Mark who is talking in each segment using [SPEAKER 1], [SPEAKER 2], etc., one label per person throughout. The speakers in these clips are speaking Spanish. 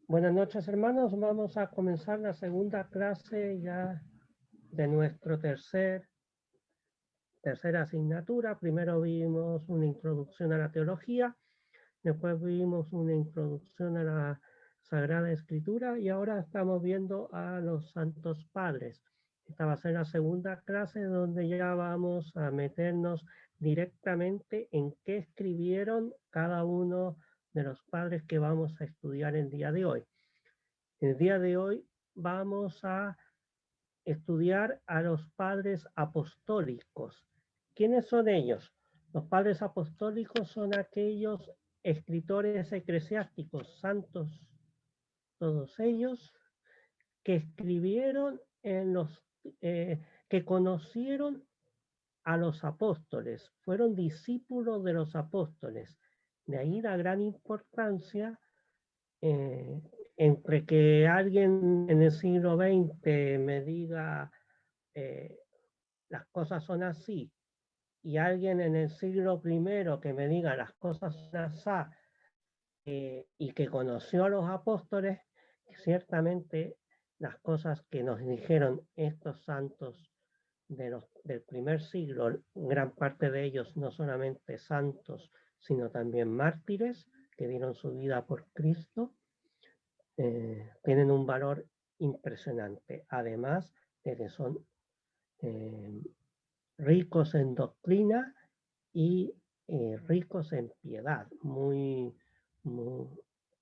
[SPEAKER 1] Buenas noches, hermanos. Vamos a comenzar la segunda clase ya de nuestro tercera asignatura. Primero vimos una introducción a la teología, después vimos una introducción a la Sagrada Escritura y ahora estamos viendo a los Santos Padres. Esta va a ser la segunda clase donde ya vamos a meternos directamente en qué escribieron cada uno de los padres que vamos a estudiar el día de hoy. El día de hoy vamos a estudiar a los padres apostólicos. ¿Quiénes son ellos? Los padres apostólicos son aquellos escritores eclesiásticos, santos, todos ellos, que escribieron que conocieron a los apóstoles, fueron discípulos de los apóstoles. De ahí la gran importancia eh, entre que alguien en el siglo XX me diga las cosas son así y alguien en el siglo I que me diga las cosas son así y que conoció a los apóstoles, ciertamente las cosas que nos dijeron estos santos del primer siglo, gran parte de ellos no solamente santos, sino también mártires que dieron su vida por Cristo, tienen un valor impresionante, además de que son ricos en doctrina y ricos en piedad, muy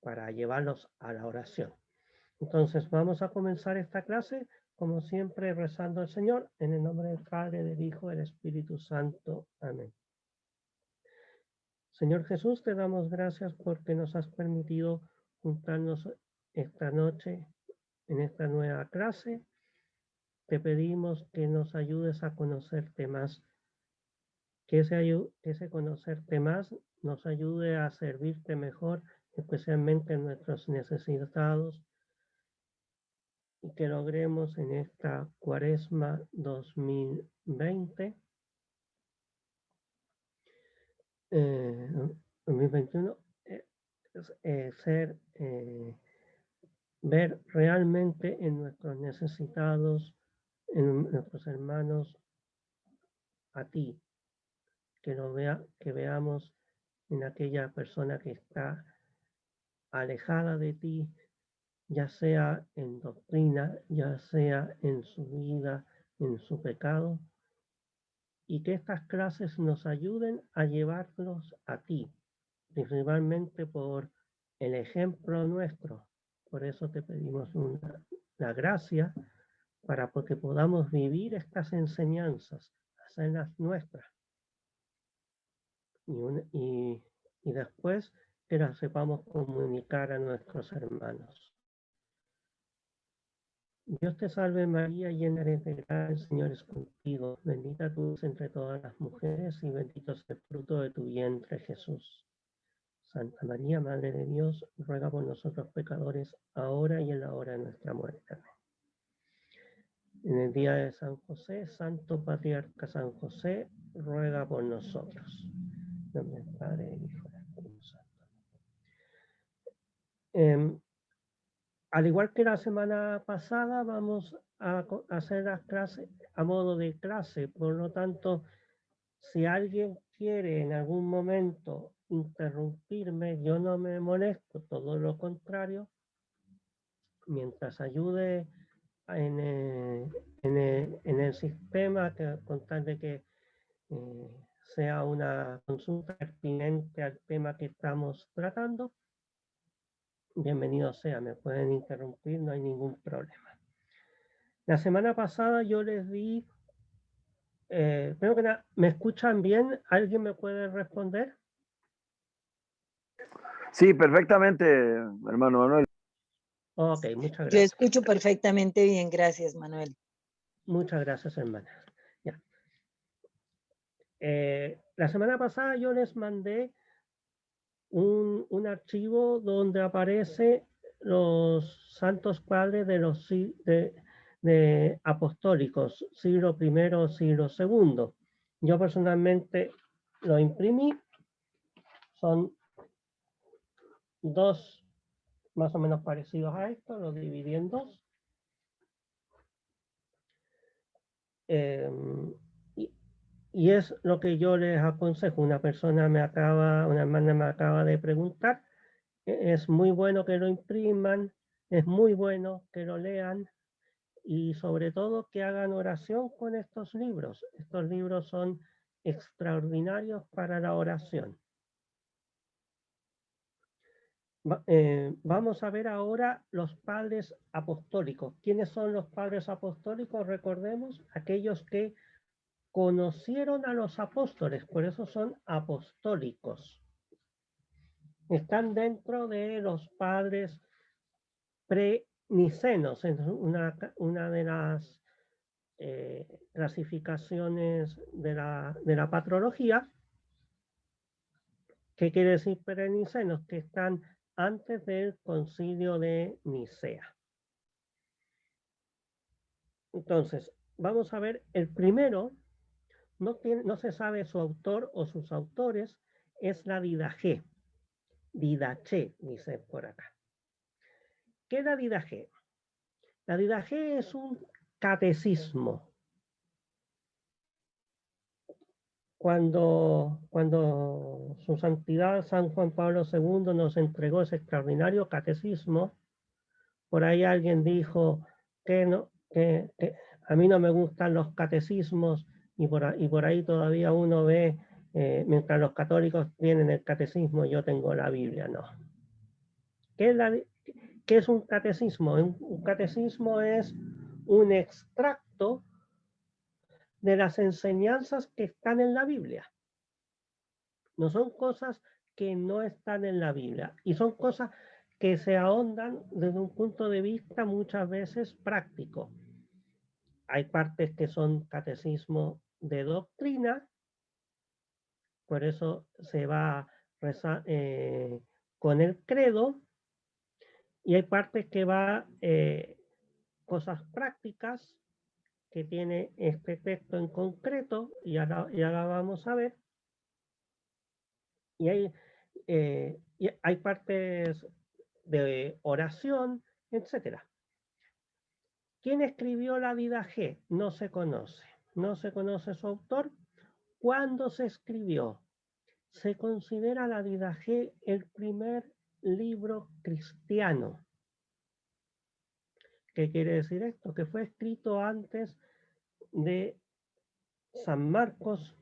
[SPEAKER 1] para llevarlos a la oración. Entonces vamos a comenzar esta clase, como siempre, rezando al Señor, en el nombre del Padre, del Hijo, del Espíritu Santo. Amén. Señor Jesús, te damos gracias porque nos has permitido juntarnos esta noche en esta nueva clase. Te pedimos que nos ayudes a conocerte más, que ese conocerte más nos ayude a servirte mejor, especialmente en nuestros necesitados, y que logremos en esta Cuaresma 2020, 2021, ver realmente en nuestros necesitados, en nuestros hermanos, a ti, que veamos en aquella persona que está alejada de ti, ya sea en doctrina, ya sea en su vida, en su pecado, y que estas clases nos ayuden a llevarlos a ti, principalmente por el ejemplo nuestro. Por eso te pedimos la gracia para que podamos vivir estas enseñanzas, hacerlas nuestras, y después que las sepamos comunicar a nuestros hermanos. Dios te salve María, llena eres de gracia, el Señor es contigo, bendita tú eres entre todas las mujeres y bendito es el fruto de tu vientre Jesús. Santa María, Madre de Dios, ruega por nosotros pecadores, ahora y en la hora de nuestra muerte. En el día de San José, Santo Patriarca San José, ruega por nosotros. En nombre del Padre, del Hijo y del Espíritu Santo. Al igual que la semana pasada, vamos a hacer las clases a modo de clase. Por lo tanto, si alguien quiere en algún momento interrumpirme, yo no me molesto, todo lo contrario, mientras ayude en el sistema, con tal de que sea una consulta pertinente al tema que estamos tratando, bienvenido sea, me pueden interrumpir, no hay ningún problema. La semana pasada yo les di, primero que nada, ¿me escuchan bien? ¿Alguien me puede responder?
[SPEAKER 2] Sí, perfectamente, hermano Manuel.
[SPEAKER 1] Ok, muchas gracias.
[SPEAKER 3] Yo escucho perfectamente bien, gracias, Manuel.
[SPEAKER 1] Muchas gracias, hermana. Ya. La semana pasada yo les mandé un archivo donde aparece los santos padres de apostólicos, siglo I, siglo II. Yo personalmente lo imprimí. Son dos más o menos parecidos a esto, lo dividí en dos. Y es lo que yo les aconsejo. Una hermana me acaba de preguntar, es muy bueno que lo impriman, es muy bueno que lo lean y sobre todo que hagan oración con estos libros. Estos libros son extraordinarios para la oración. Vamos a ver ahora los padres apostólicos. ¿Quiénes son los padres apostólicos? Recordemos, aquellos que conocieron a los apóstoles, por eso son apostólicos. Están dentro de los padres pre-nicenos, es una de las clasificaciones de la patrología. ¿Qué quiere decir pre-nicenos? Que están antes del concilio de Nicea. Entonces, vamos a ver, el primero, no se sabe su autor o sus autores, es la Didaché. Didaché, dice por acá. ¿Qué es la Didaché? La Didaché es un catecismo. Cuando su santidad San Juan Pablo II nos entregó ese extraordinario catecismo, por ahí alguien dijo que a mí no me gustan los catecismos y por ahí todavía uno ve, mientras los católicos tienen el catecismo, yo tengo la Biblia, no. ¿Qué es un catecismo? Un catecismo es un extracto de las enseñanzas que están en la Biblia. No son cosas que no están en la Biblia y son cosas que se ahondan desde un punto de vista muchas veces práctico. Hay partes que son catecismo de doctrina, por eso se va con el credo, y hay partes que va cosas prácticas que tiene este texto en concreto, y ahora vamos a ver. Y hay partes de oración, etcétera. ¿Quién escribió la Didaché? No se conoce. No se conoce su autor. ¿Cuándo se escribió? Se considera la Didaché el primer libro cristiano. ¿Qué quiere decir esto? Que fue escrito antes de San Marcos,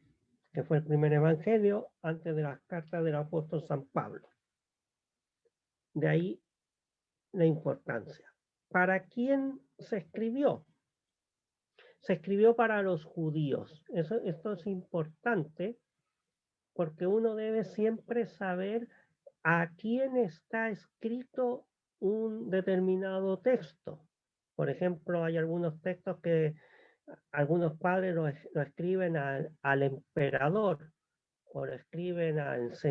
[SPEAKER 1] que fue el primer evangelio, antes de las cartas del apóstol San Pablo. De ahí la importancia. ¿Para quién se escribió? Se escribió para los judíos. Esto es importante porque uno debe siempre saber a quién está escrito un determinado texto. Por ejemplo, hay algunos textos que algunos padres lo escriben al emperador, o lo escriben a los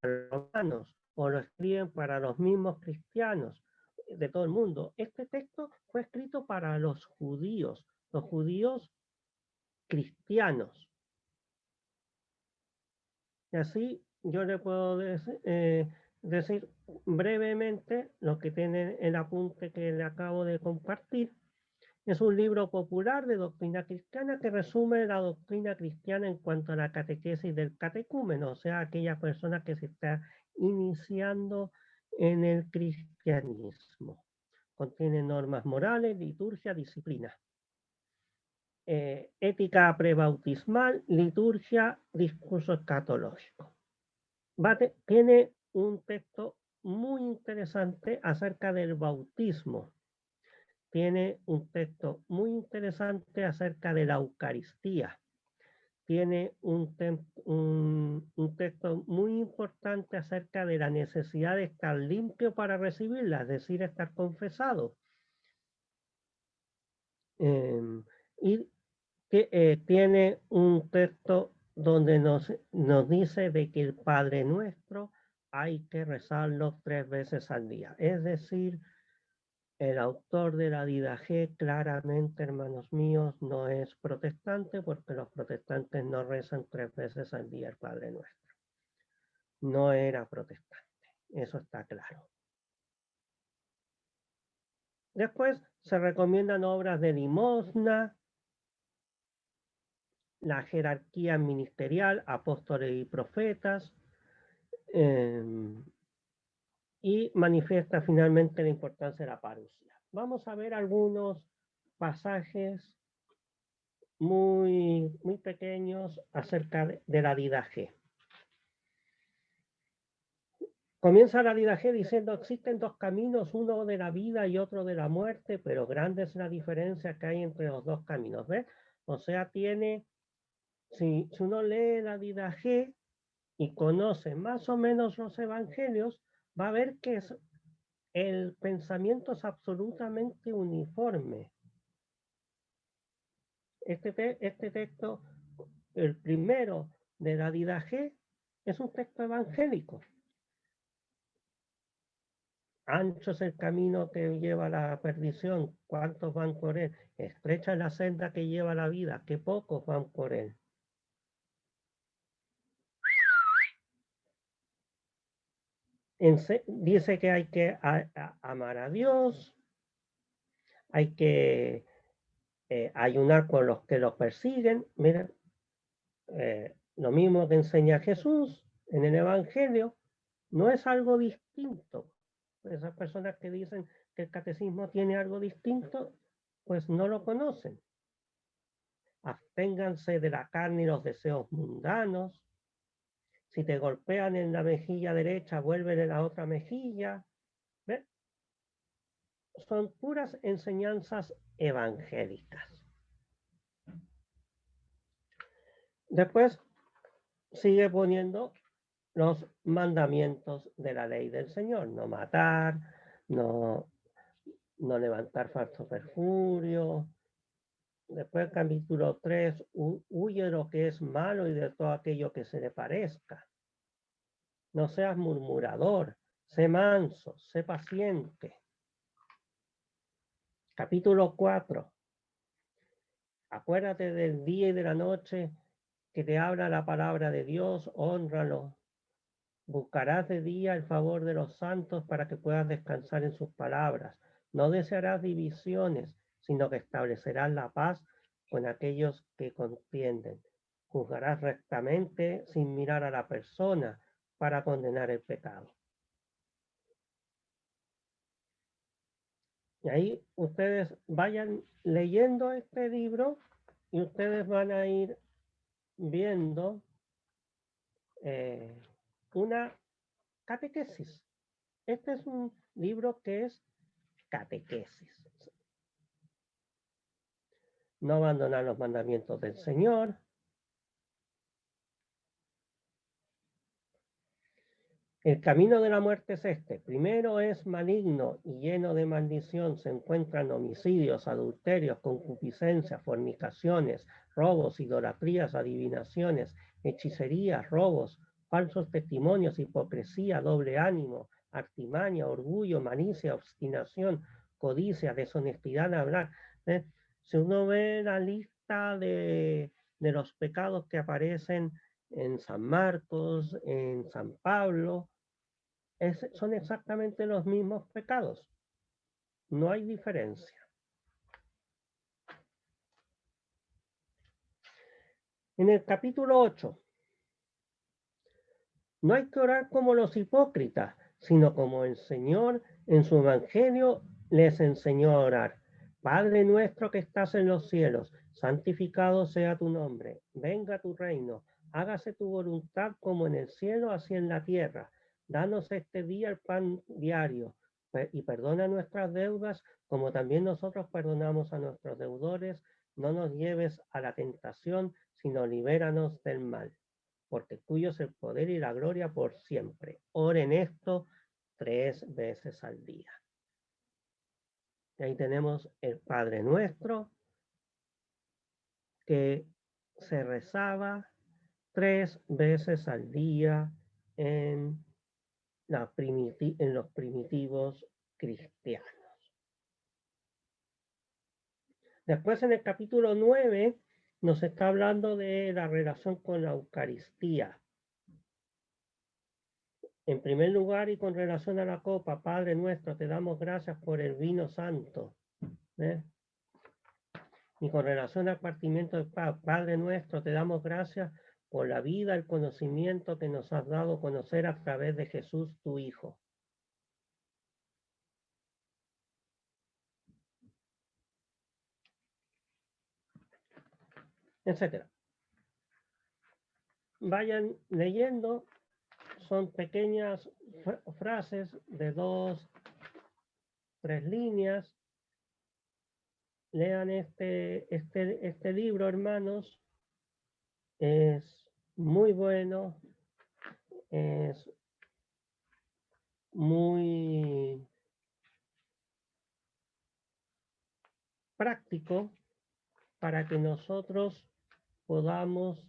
[SPEAKER 1] romanos, o lo escriben para los mismos cristianos de todo el mundo. Este texto fue escrito para los judíos cristianos. Y así yo le puedo decir brevemente lo que tiene el apunte que le acabo de compartir. Es un libro popular de doctrina cristiana que resume la doctrina cristiana en cuanto a la catequesis del catecúmeno, o sea, aquella persona que se está iniciando en el cristianismo. Contiene normas morales, liturgia, disciplina. Ética prebautismal, liturgia, discurso escatológico. Tiene un texto muy interesante acerca del bautismo. Tiene un texto muy interesante acerca de la Eucaristía. Tiene un texto muy importante acerca de la necesidad de estar limpio para recibirla, es decir, estar confesado. Y tiene un texto donde nos dice de que el Padre Nuestro hay que rezarlo 3 veces al día. Es decir, el autor de la Didaché claramente, hermanos míos, no es protestante porque los protestantes no rezan 3 veces al día el Padre Nuestro. No era protestante, eso está claro. Después se recomiendan obras de limosna, la jerarquía ministerial, apóstoles y profetas, y manifiesta finalmente la importancia de la parucía. Vamos a ver algunos pasajes muy pequeños acerca de la didaje. Comienza la didaje diciendo: existen dos caminos, uno de la vida y otro de la muerte, pero grande es la diferencia que hay entre los dos caminos. ¿Ves? O sea, si uno lee la didaje y conoce más o menos los evangelios, va a ver que el pensamiento es absolutamente uniforme. Este texto, el primero de la didaje, es un texto evangélico. Ancho es el camino que lleva a la perdición, ¿cuántos van por él? Estrecha es la senda que lleva a la vida, que pocos van por él. Dice que hay que amar a Dios, hay que ayunar con los que los persiguen. Miren, lo mismo que enseña Jesús en el Evangelio, no es algo distinto. Esas personas que dicen que el catecismo tiene algo distinto, pues no lo conocen. Absténganse de la carne y los deseos mundanos. Si te golpean en la mejilla derecha, vuélvele la otra mejilla. ¿Ves? Son puras enseñanzas evangélicas. Después sigue poniendo los mandamientos de la ley del Señor: no matar, no levantar falso perjurio. Después el capítulo 3, huye de lo que es malo y de todo aquello que se le parezca. No seas murmurador, sé manso, sé paciente. Capítulo 4, acuérdate del día y de la noche que te habla la palabra de Dios, hónralo. Buscarás de día el favor de los santos para que puedas descansar en sus palabras. No desearás divisiones, sino que establecerás la paz con aquellos que contienden. Juzgarás rectamente sin mirar a la persona para condenar el pecado. Y ahí ustedes vayan leyendo este libro y ustedes van a ir viendo una catequesis. Este es un libro que es catequesis. No abandonar los mandamientos del Señor. El camino de la muerte es este. Primero es maligno y lleno de maldición. Se encuentran homicidios, adulterios, concupiscencias, fornicaciones, robos, idolatrías, adivinaciones, hechicerías, robos, falsos testimonios, hipocresía, doble ánimo, artimaña, orgullo, malicia, obstinación, codicia, deshonestidad en hablar. Si uno ve la lista de los pecados que aparecen en San Marcos, en San Pablo, son exactamente los mismos pecados. No hay diferencia. En el capítulo 8, no hay que orar como los hipócritas, sino como el Señor en su evangelio les enseñó a orar. Padre nuestro que estás en los cielos, santificado sea tu nombre, venga tu reino, hágase tu voluntad como en el cielo, así en la tierra. Danos este día el pan diario y perdona nuestras deudas como también nosotros perdonamos a nuestros deudores. No nos lleves a la tentación, sino libéranos del mal, porque tuyo es el poder y la gloria por siempre. Oren esto 3 veces al día. Y ahí tenemos el Padre Nuestro, que se rezaba 3 veces al día en los primitivos cristianos. Después, en el capítulo 9, nos está hablando de la relación con la Eucaristía. En primer lugar, y con relación a la copa, Padre nuestro, te damos gracias por el vino santo. ¿Eh? Y con relación al partimiento del pan, Padre nuestro, te damos gracias por la vida, el conocimiento que nos has dado a conocer a través de Jesús, tu Hijo. Etcétera. Vayan leyendo, son pequeñas frases de 2, 3 líneas. Lean este libro, hermanos. Es muy bueno, es muy práctico para que nosotros podamos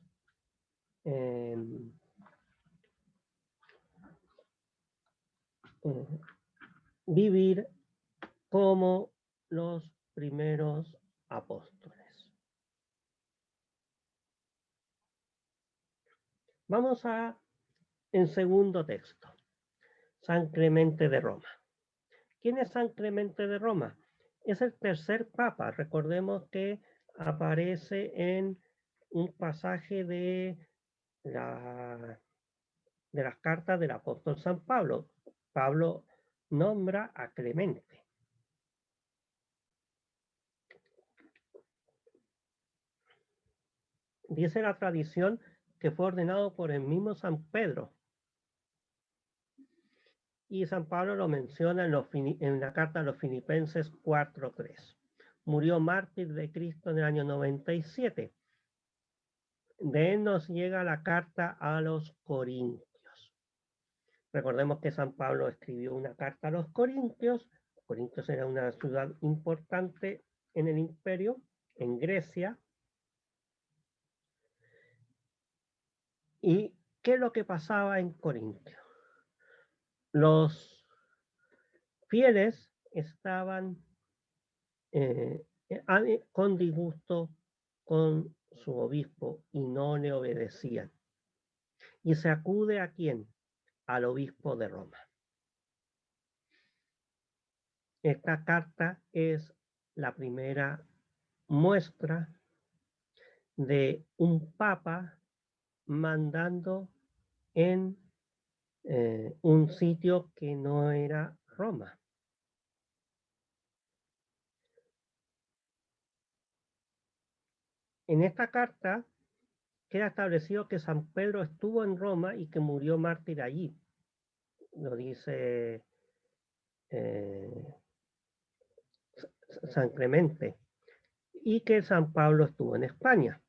[SPEAKER 1] vivir como los primeros apóstoles. Vamos en segundo texto. San Clemente de Roma. ¿Quién es San Clemente de Roma? Es el tercer papa. Recordemos que aparece en un pasaje de las cartas del apóstol San Pablo. Pablo nombra a Clemente. Dice la tradición que fue ordenado por el mismo San Pedro. Y San Pablo lo menciona en la carta a los Filipenses 4:3. Murió mártir de Cristo en el año 97. De él nos llega la carta a los Corintios. Recordemos que San Pablo escribió una carta a los Corintios. Corintios era una ciudad importante en el imperio, en Grecia. ¿Y qué es lo que pasaba en Corintios? Los fieles estaban con disgusto con su obispo y no le obedecían. Y se acude ¿a quién? Al obispo de Roma. Esta carta es la primera muestra de un papa mandando en un sitio que no era Roma. En esta carta queda establecido que San Pedro estuvo en Roma y que murió mártir allí. Lo dice San Clemente. Y que San Pablo estuvo en España.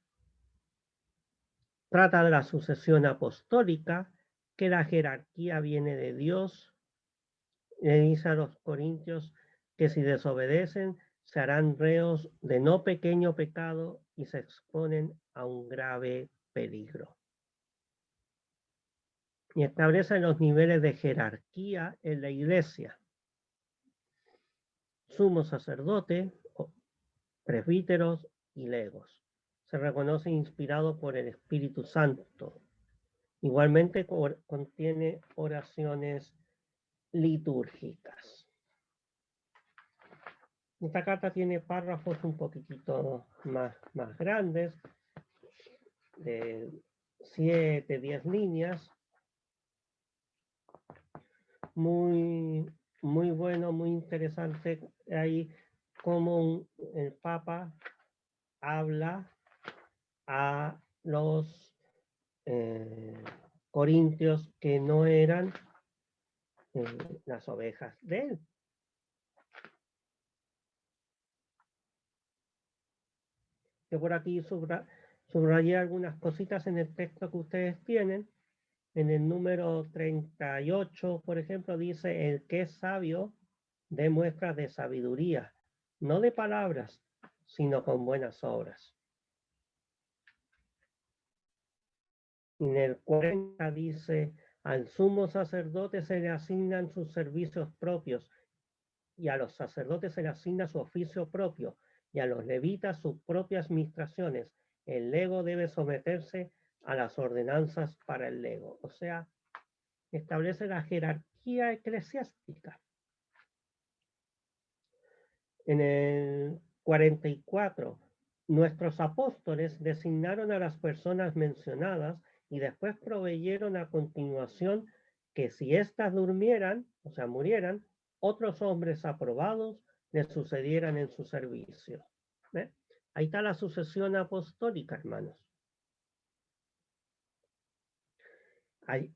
[SPEAKER 1] Trata de la sucesión apostólica, que la jerarquía viene de Dios. Le dice a los corintios que si desobedecen se harán reos de no pequeño pecado y se exponen a un grave peligro. Y establece los niveles de jerarquía en la iglesia. Sumo sacerdote, presbíteros y legos. Se reconoce inspirado por el Espíritu Santo. Igualmente contiene oraciones litúrgicas. Esta carta tiene párrafos un poquitito más grandes, de 7, 10 líneas. Muy bueno, muy interesante. Ahí como el Papa habla a los corintios que no eran las ovejas de él. Yo por aquí subrayé algunas cositas en el texto que ustedes tienen. En el número 38, por ejemplo, dice: el que es sabio dé muestras de sabiduría, no de palabras, sino con buenas obras. En el 40 dice: al sumo sacerdote se le asignan sus servicios propios, y a los sacerdotes se le asigna su oficio propio, y a los levitas sus propias ministraciones. El lego debe someterse a las ordenanzas para el lego. O sea, establece la jerarquía eclesiástica. En el 44, nuestros apóstoles designaron a las personas mencionadas y después proveyeron a continuación que si éstas durmieran, o sea, murieran, otros hombres aprobados les sucedieran en su servicio. ¿Ve? Ahí está la sucesión apostólica, hermanos.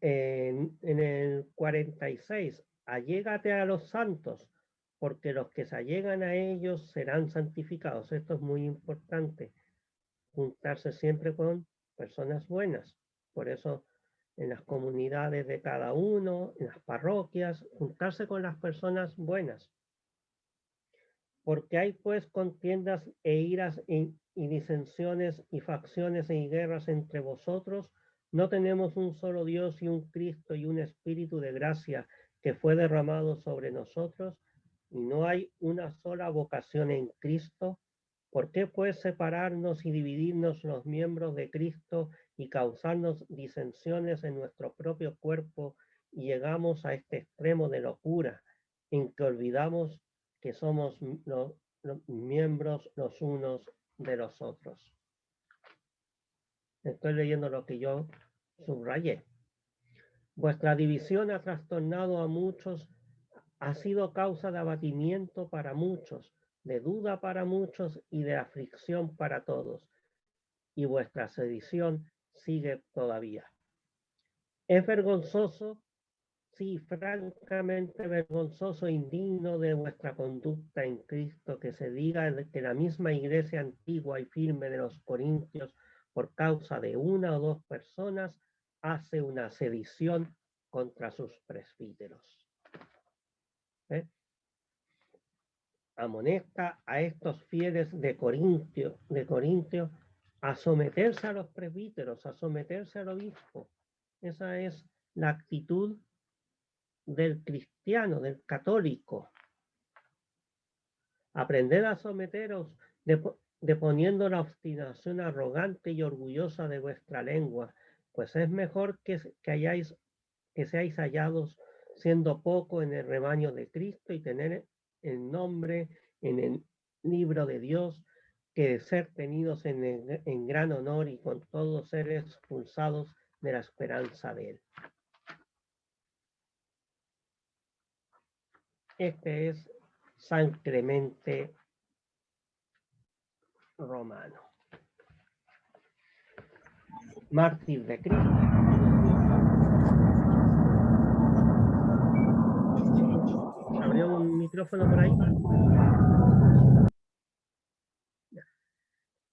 [SPEAKER 1] En el 46, allégate a los santos, porque los que se allegan a ellos serán santificados. Esto es muy importante, juntarse siempre con personas buenas. Por eso en las comunidades de cada uno, en las parroquias, juntarse con las personas buenas. Porque hay pues contiendas e iras y disensiones y facciones y guerras entre vosotros. No tenemos un solo Dios y un Cristo y un Espíritu de gracia que fue derramado sobre nosotros, y no hay una sola vocación en Cristo. ¿Por qué pues separarnos y dividirnos los miembros de Cristo y causarnos disensiones en nuestro propio cuerpo, y llegamos a este extremo de locura en que olvidamos que somos los miembros los unos de los otros? Estoy leyendo lo que yo subrayé. Vuestra división ha trastornado a muchos, ha sido causa de abatimiento para muchos, de duda para muchos y de aflicción para todos. Y vuestra sedición sigue todavía. Es vergonzoso, sí, francamente vergonzoso e indigno de vuestra conducta en Cristo, que se diga que la misma iglesia antigua y firme de los Corintios, por causa de una o dos personas, hace una sedición contra sus presbíteros. ¿Eh? Amonesta a estos fieles de Corintio a someterse a los presbíteros, a someterse al obispo. Esa es la actitud del cristiano, del católico. Aprended a someteros deponiendo la obstinación arrogante y orgullosa de vuestra lengua, pues es mejor que seáis hallados siendo poco en el rebaño de Cristo y tener el nombre en el libro de Dios, que ser tenidos en gran honor y con todos ser expulsados de la esperanza de él. Este es San Clemente Romano, mártir de Cristo. ¿Abrió un micrófono por ahí?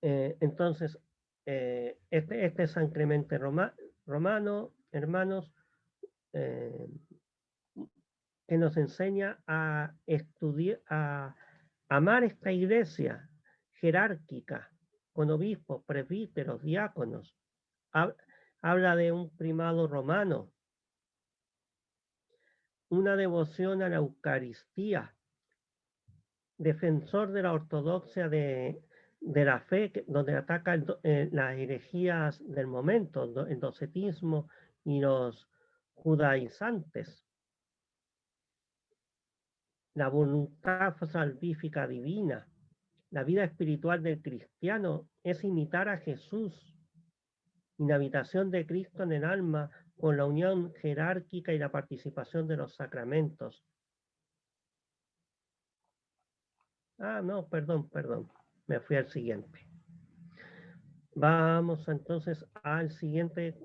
[SPEAKER 1] Entonces, este es San Clemente Romano, hermanos, que nos enseña a estudiar, a amar esta iglesia jerárquica, con obispos, presbíteros, diáconos. Habla de un primado romano, una devoción a la Eucaristía, defensor de la ortodoxia de la fe, donde ataca las herejías del momento, el docetismo y los judaizantes. La voluntad salvífica divina. La vida espiritual del cristiano es imitar a Jesús, inhabitación de Cristo en el alma, con la unión jerárquica y la participación de los sacramentos. No, perdón, me fui al siguiente. Vamos entonces al siguiente,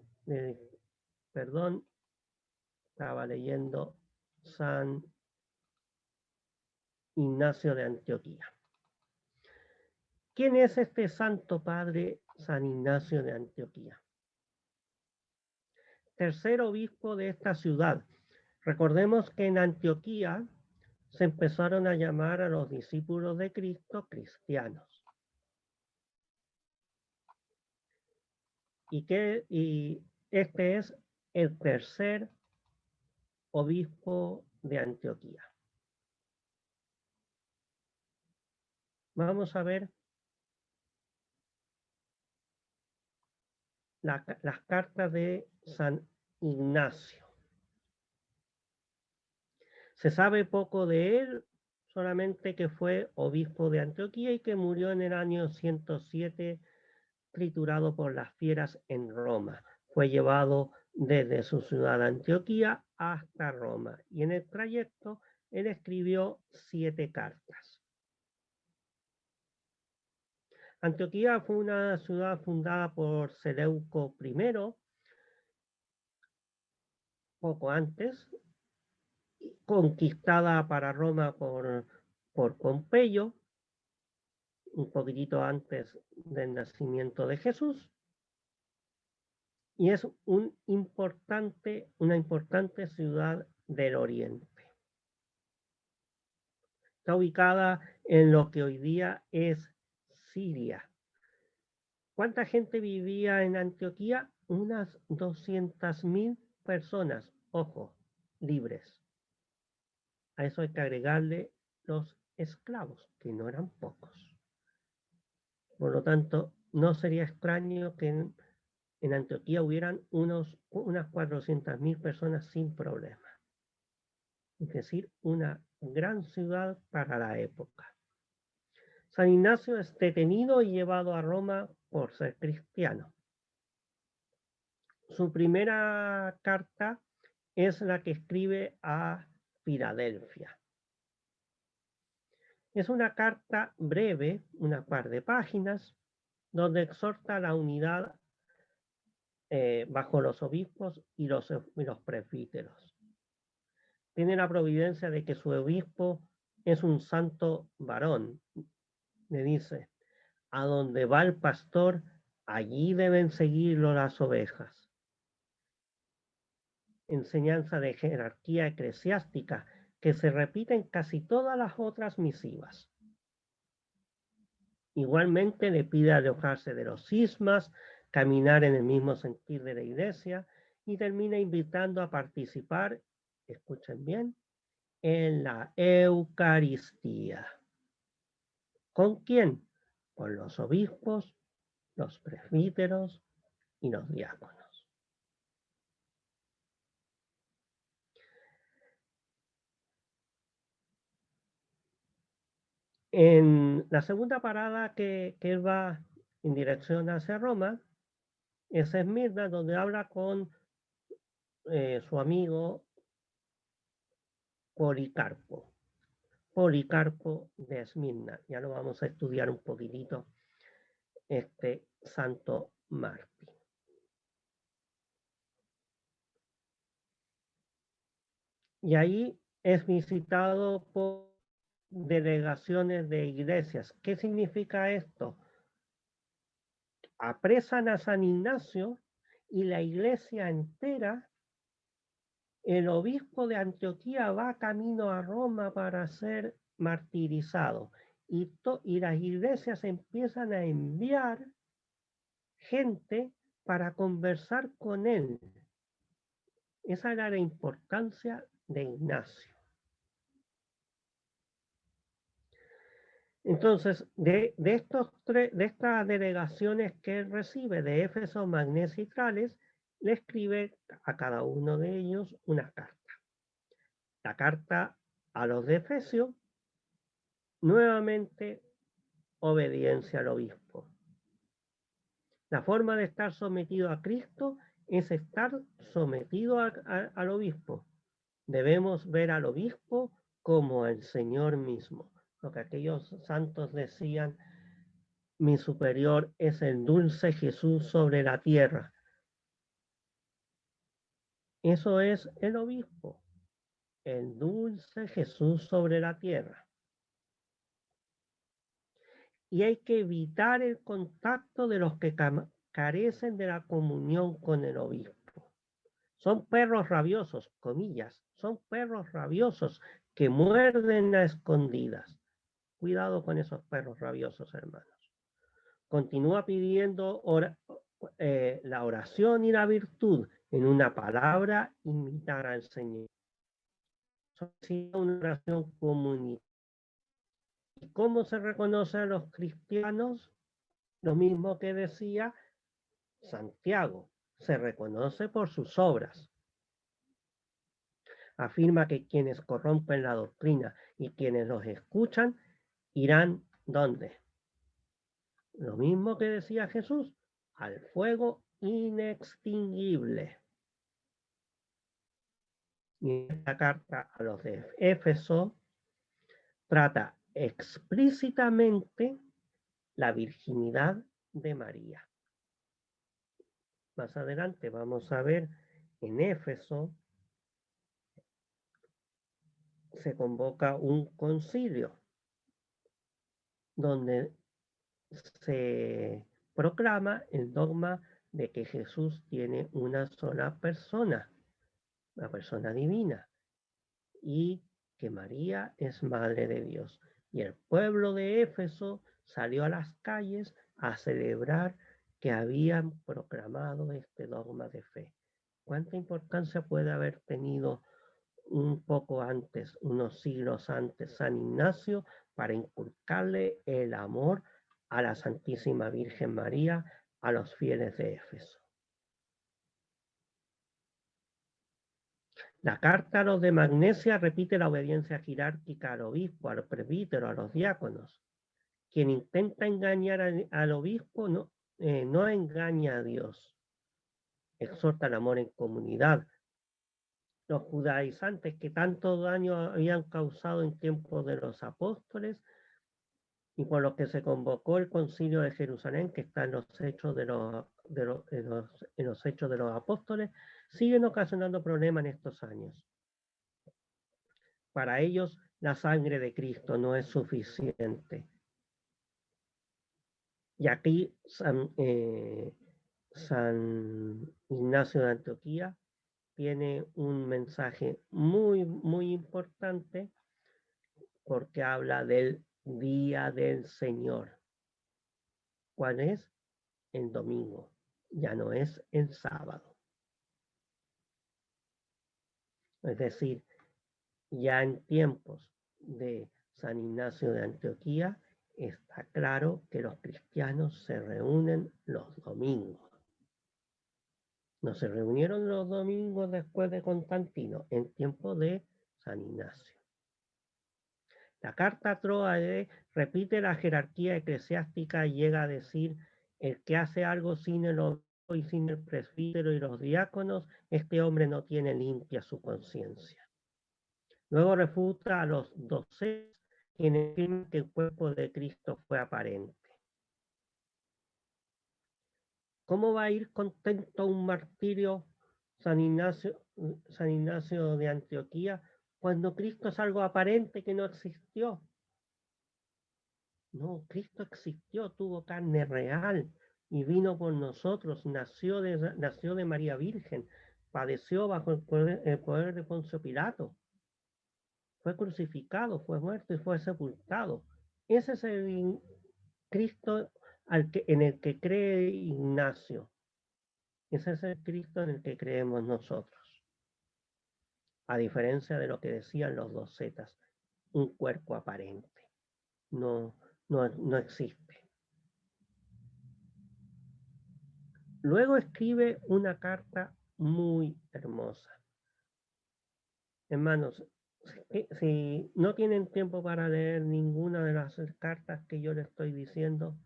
[SPEAKER 1] perdón, estaba leyendo San Ignacio de Antioquía. ¿Quién es este santo padre San Ignacio de Antioquía? Tercer obispo de esta ciudad. Recordemos que en Antioquía se empezaron a llamar a los discípulos de Cristo cristianos. Y este es el tercer obispo de Antioquía. Vamos a ver las cartas de San Ignacio. Se sabe poco de él, solamente que fue obispo de Antioquía y que murió en el año 107 triturado por las fieras en Roma. Fue llevado desde su ciudad Antioquía hasta Roma y en el trayecto él escribió 7 cartas. Antioquía fue una ciudad fundada por Seleuco I, poco antes, conquistada para Roma por Pompeyo, un poquitito antes del nacimiento de Jesús, y es una importante ciudad del oriente. Está ubicada en lo que hoy día es Siria. ¿Cuánta gente vivía en Antioquía? Unas 200.000 personas, ojo, libres. A eso hay que agregarle los esclavos, que no eran pocos. Por lo tanto, no sería extraño que en Antioquía hubieran unas 400.000 personas sin problema. Es decir, una gran ciudad para la época. San Ignacio es detenido y llevado a Roma por ser cristiano. Su primera carta es la que escribe a Filadelfia. Es una carta breve, una par de páginas, donde exhorta a la unidad bajo los obispos y los presbíteros. Tiene la providencia de que su obispo es un santo varón. Le dice, a donde va el pastor, allí deben seguirlo las ovejas. Enseñanza de jerarquía eclesiástica que se repite en casi todas las otras misivas. Igualmente le pide alejarse de los cismas, caminar en el mismo sentir de la iglesia y termina invitando a participar, escuchen bien, en la Eucaristía. ¿Con quién? Con los obispos, los presbíteros y los diáconos. En la segunda parada que él va en dirección hacia Roma es Esmirna, donde habla con su amigo Policarpo. Policarpo de Esmirna. Ya lo vamos a estudiar un poquitito, este santo mártir. Y ahí es visitado por delegaciones de iglesias. ¿Qué significa esto? Apresan a San Ignacio y la iglesia entera, el obispo de Antioquía va camino a Roma para ser martirizado. Y las iglesias empiezan a enviar gente para conversar con él. Esa era la importancia de Ignacio. Entonces, de estas delegaciones que él recibe de Éfeso, Magnesia y Trales, le escribe a cada uno de ellos una carta. La carta a los de Efesio, nuevamente obediencia al obispo. La forma de estar sometido a Cristo es estar sometido al obispo. Debemos ver al obispo como el Señor mismo. Lo que aquellos santos decían, mi superior es el dulce Jesús sobre la tierra. Eso es el obispo, el dulce Jesús sobre la tierra. Y hay que evitar el contacto de los que carecen de la comunión con el obispo. Son perros rabiosos, comillas, son perros rabiosos que muerden a escondidas. Cuidado con esos perros rabiosos, hermanos. Continúa pidiendo la oración y la virtud. En una palabra, imitar al Señor. Una oración comunitaria. ¿Y cómo se reconoce a los cristianos? Lo mismo que decía Santiago, se reconoce por sus obras. afirma que quienes corrompen la doctrina y quienes los escuchan irán ¿dónde? Lo mismo que decía Jesús, al fuego inextinguible. Y esta carta a los de Éfeso trata explícitamente la virginidad de María. Más adelante vamos a ver en Éfeso se convoca un concilio donde se proclama el dogma de que Jesús tiene una sola persona, la persona divina, y que María es madre de Dios. Y el pueblo de Éfeso salió a las calles a celebrar que habían proclamado este dogma de fe. ¿Cuánta importancia puede haber tenido un poco antes, unos siglos antes, San Ignacio para inculcarle el amor a la Santísima Virgen María a los fieles de Éfeso? La carta a los de Magnesia repite la obediencia jerárquica al obispo, al presbítero, a los diáconos. Quien intenta engañar al obispo no engaña a Dios. Exhorta el amor en comunidad. Los judaizantes que tanto daño habían causado en tiempos de los apóstoles y por los que se convocó el concilio de Jerusalén, que está en los hechos de los hechos de los apóstoles, siguen ocasionando problemas en estos años. Para ellos, la sangre de Cristo no es suficiente. Y aquí San Ignacio de Antioquía tiene un mensaje muy, muy importante porque habla del día del Señor. ¿Cuál es? El domingo. Ya no es el sábado. Es decir, ya en tiempos de San Ignacio de Antioquía está claro que los cristianos se reúnen los domingos. No se reunieron los domingos después de Constantino, en tiempo de San Ignacio. La carta Troade repite la jerarquía eclesiástica y llega a decir: el que hace algo sin el obispo y sin el presbítero y los diáconos, este hombre no tiene limpia su conciencia. Luego refuta a los docentes quienes afirman que el cuerpo de Cristo fue aparente. ¿Cómo va a ir contento un martirio San Ignacio de Antioquía cuando Cristo es algo aparente que no existió? No, Cristo existió, tuvo carne real y vino por nosotros, nació de María Virgen, padeció bajo el poder de Poncio Pilato, fue crucificado, fue muerto y fue sepultado. Ese es el Cristo en el que cree Ignacio. Ese es el Cristo en el que creemos nosotros. A diferencia de lo que decían los docetas, un cuerpo aparente. No existe. Luego escribe una carta muy hermosa. Hermanos, si no tienen tiempo para leer ninguna de las cartas que yo les estoy diciendo,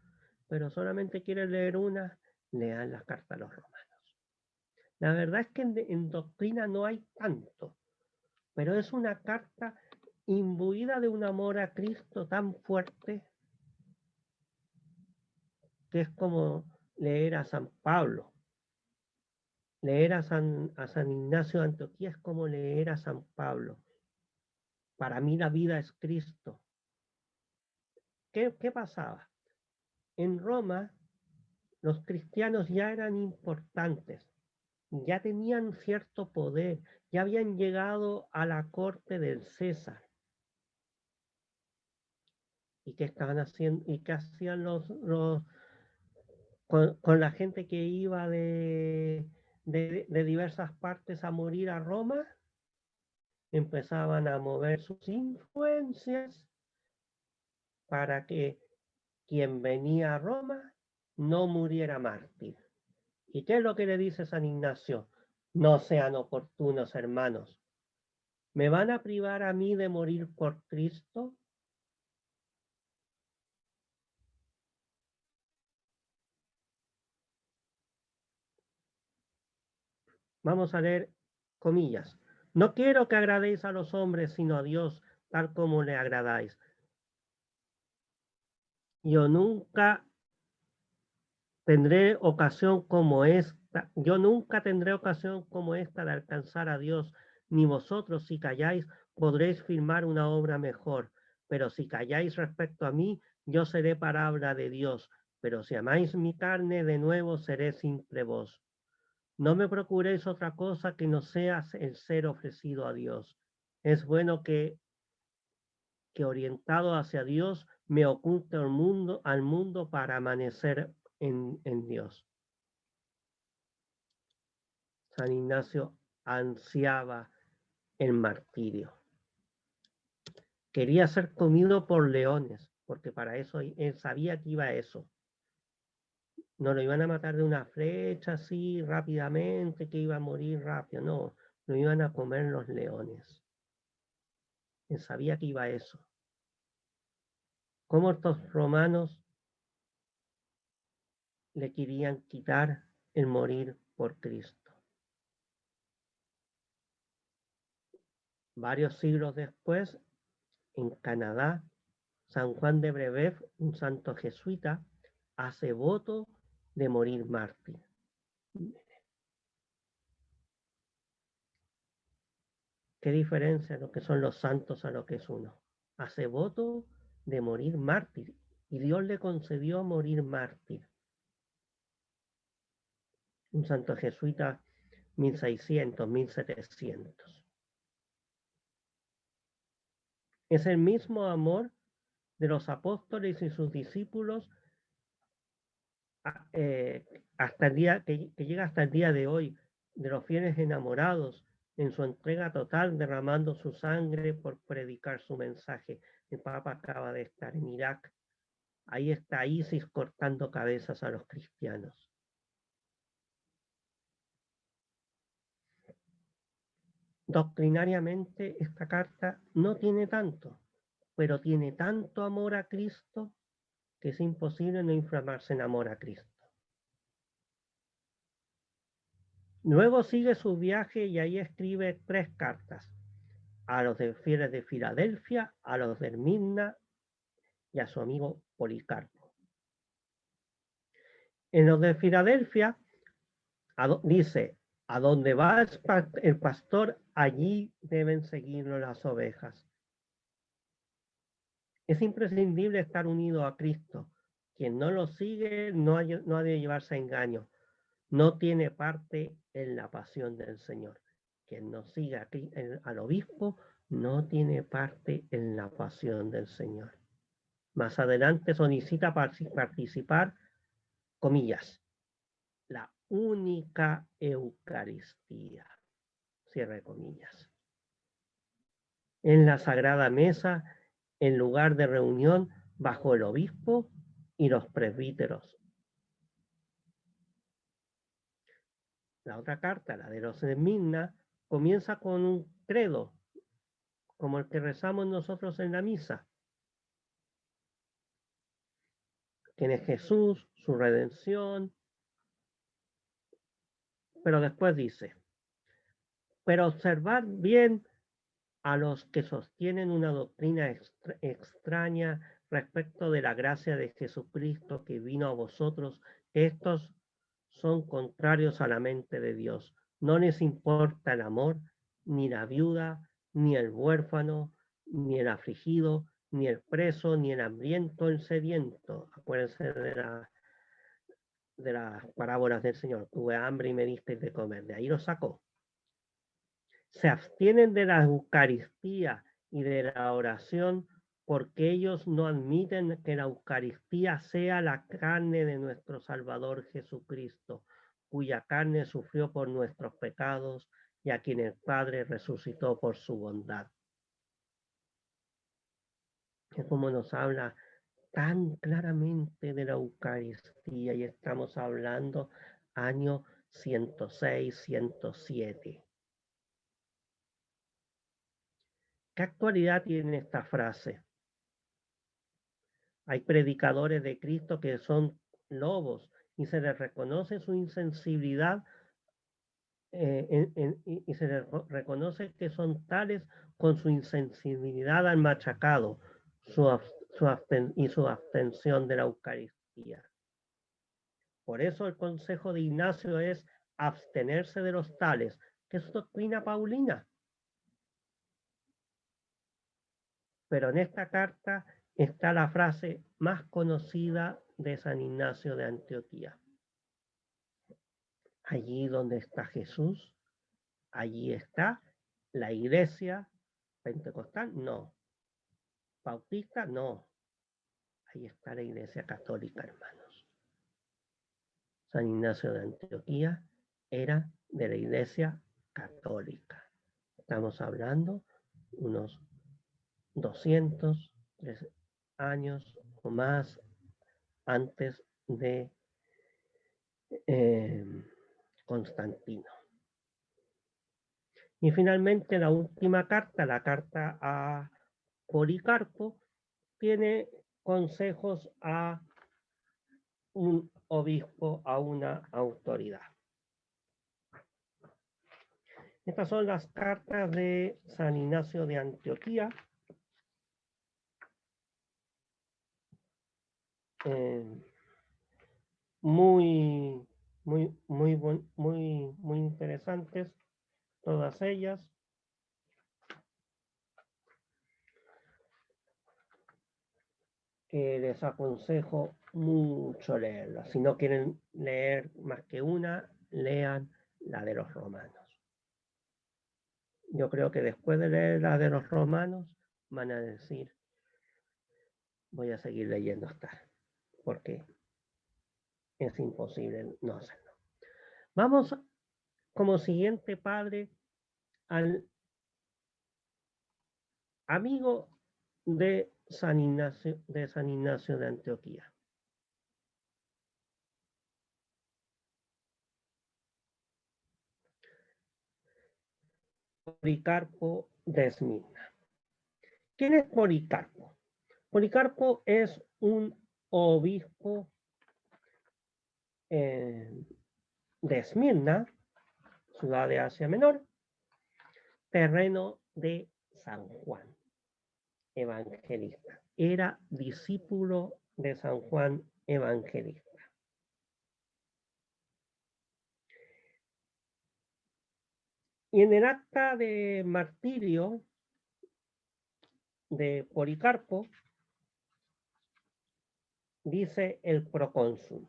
[SPEAKER 1] pero solamente quieren leer una, lean las cartas a los romanos. La verdad es que en doctrina no hay tanto, pero es una carta imbuida de un amor a Cristo tan fuerte que es como leer a San Pablo. Leer a San Ignacio de Antioquía es como leer a San Pablo. Para mí la vida es Cristo. ¿Qué pasaba? En Roma los cristianos ya eran importantes, ya tenían cierto poder, ya habían llegado a la corte del César. ¿Y qué estaban haciendo? ¿Y qué hacían con la gente que iba de diversas partes a morir a Roma? Empezaban a mover sus influencias para que quien venía a Roma no muriera mártir. ¿Y qué es lo que le dice San Ignacio? No sean oportunos, hermanos. ¿Me van a privar a mí de morir por Cristo? Vamos a leer comillas. No quiero que agradéis a los hombres, sino a Dios, tal como le agradáis. Yo nunca tendré ocasión como esta, yo nunca tendré ocasión como esta de alcanzar a Dios, ni vosotros, si calláis, podréis firmar una obra mejor. Pero si calláis respecto a mí, yo seré palabra de Dios. Pero si amáis mi carne, de nuevo seré simple voz. No me procuréis otra cosa que no sea el ser ofrecido a Dios. Es bueno que orientado hacia Dios me oculte al mundo para amanecer en Dios. San Ignacio ansiaba el martirio. Quería ser comido por leones, porque para eso él sabía que iba a eso. No lo iban a matar de una flecha así rápidamente, que iba a morir rápido, no, lo iban a comer los leones. Él sabía que iba a eso. Como estos romanos le querían quitar el morir por Cristo. Varios siglos después, en Canadá, San Juan de Brebeuf, un santo jesuita, hace voto de morir mártir. ¿Qué diferencia lo que son los santos a lo que es uno? Hace voto de morir mártir y Dios le concedió morir mártir. Un santo jesuita 1600, 1700. Es el mismo amor de los apóstoles y sus discípulos hasta el día que llega hasta el día de hoy, de los fieles enamorados en su entrega total, derramando su sangre por predicar su mensaje. El Papa acaba de estar en Irak. Ahí está ISIS cortando cabezas a los cristianos. Doctrinariamente esta carta no tiene tanto, pero tiene tanto amor a Cristo que es imposible no inflamarse en amor a Cristo. Luego sigue su viaje y ahí escribe 3 cartas. A los fieles de Filadelfia, a los de Esmirna y a su amigo Policarpo. En los de Filadelfia dice, a donde va el pastor, allí deben seguirlo las ovejas. Es imprescindible estar unido a Cristo. Quien no lo sigue no ha de llevarse a engaño. No tiene parte en la pasión del Señor. Quien no siga al obispo no tiene parte en la pasión del Señor. Más adelante solicita participar, comillas, la única Eucaristía, cierre comillas, en la Sagrada Mesa, en lugar de reunión bajo el obispo y los presbíteros. La otra carta, la de los Esmirna, comienza con un credo, como el que rezamos nosotros en la misa. Quién es Jesús, su redención. Pero después dice, pero observad bien a los que sostienen una doctrina extraña respecto de la gracia de Jesucristo que vino a vosotros. Estos son contrarios a la mente de Dios. No les importa el amor, ni la viuda, ni el huérfano, ni el afligido, ni el preso, ni el hambriento, el sediento. Acuérdense de las parábolas del Señor. Tuve hambre y me disteis de comer. De ahí lo sacó. Se abstienen de la Eucaristía y de la oración porque ellos no admiten que la Eucaristía sea la carne de nuestro Salvador Jesucristo, cuya carne sufrió por nuestros pecados y a quien el Padre resucitó por su bondad. Es como nos habla tan claramente de la Eucaristía y estamos hablando año 106, 107. ¿Qué actualidad tiene esta frase? Hay predicadores de Cristo que son lobos y se les reconoce su insensibilidad y se les reconoce que son tales con su insensibilidad al machacado y su abstención de la Eucaristía. Por eso el consejo de Ignacio es abstenerse de los tales, que es doctrina paulina. Pero en esta carta está la frase más conocida de San Ignacio de Antioquía. Allí donde está Jesús, allí está la iglesia pentecostal, no. Bautista, no. Ahí está la iglesia católica, hermanos. San Ignacio de Antioquía era de la iglesia católica. Estamos hablando unos 200 años o más antes de Constantino. Y finalmente la última carta, la carta a Policarpo, tiene consejos a un obispo, a una autoridad. Estas son las cartas de San Ignacio de Antioquía. Muy interesantes todas ellas. Les aconsejo mucho leerlas. Si no quieren leer más que una, lean la de los romanos. Yo creo que después de leer la de los romanos van a decir, voy a seguir leyendo hasta, porque es imposible no hacerlo. Vamos como siguiente padre al amigo de San Ignacio de Antioquía. Policarpo de Esmirna. ¿Quién es Policarpo? Policarpo es un obispo de Esmirna, ciudad de Asia Menor, terreno de San Juan, evangelista. Era discípulo de San Juan Evangelista. Y en el acta de martirio de Policarpo, dice el procónsul,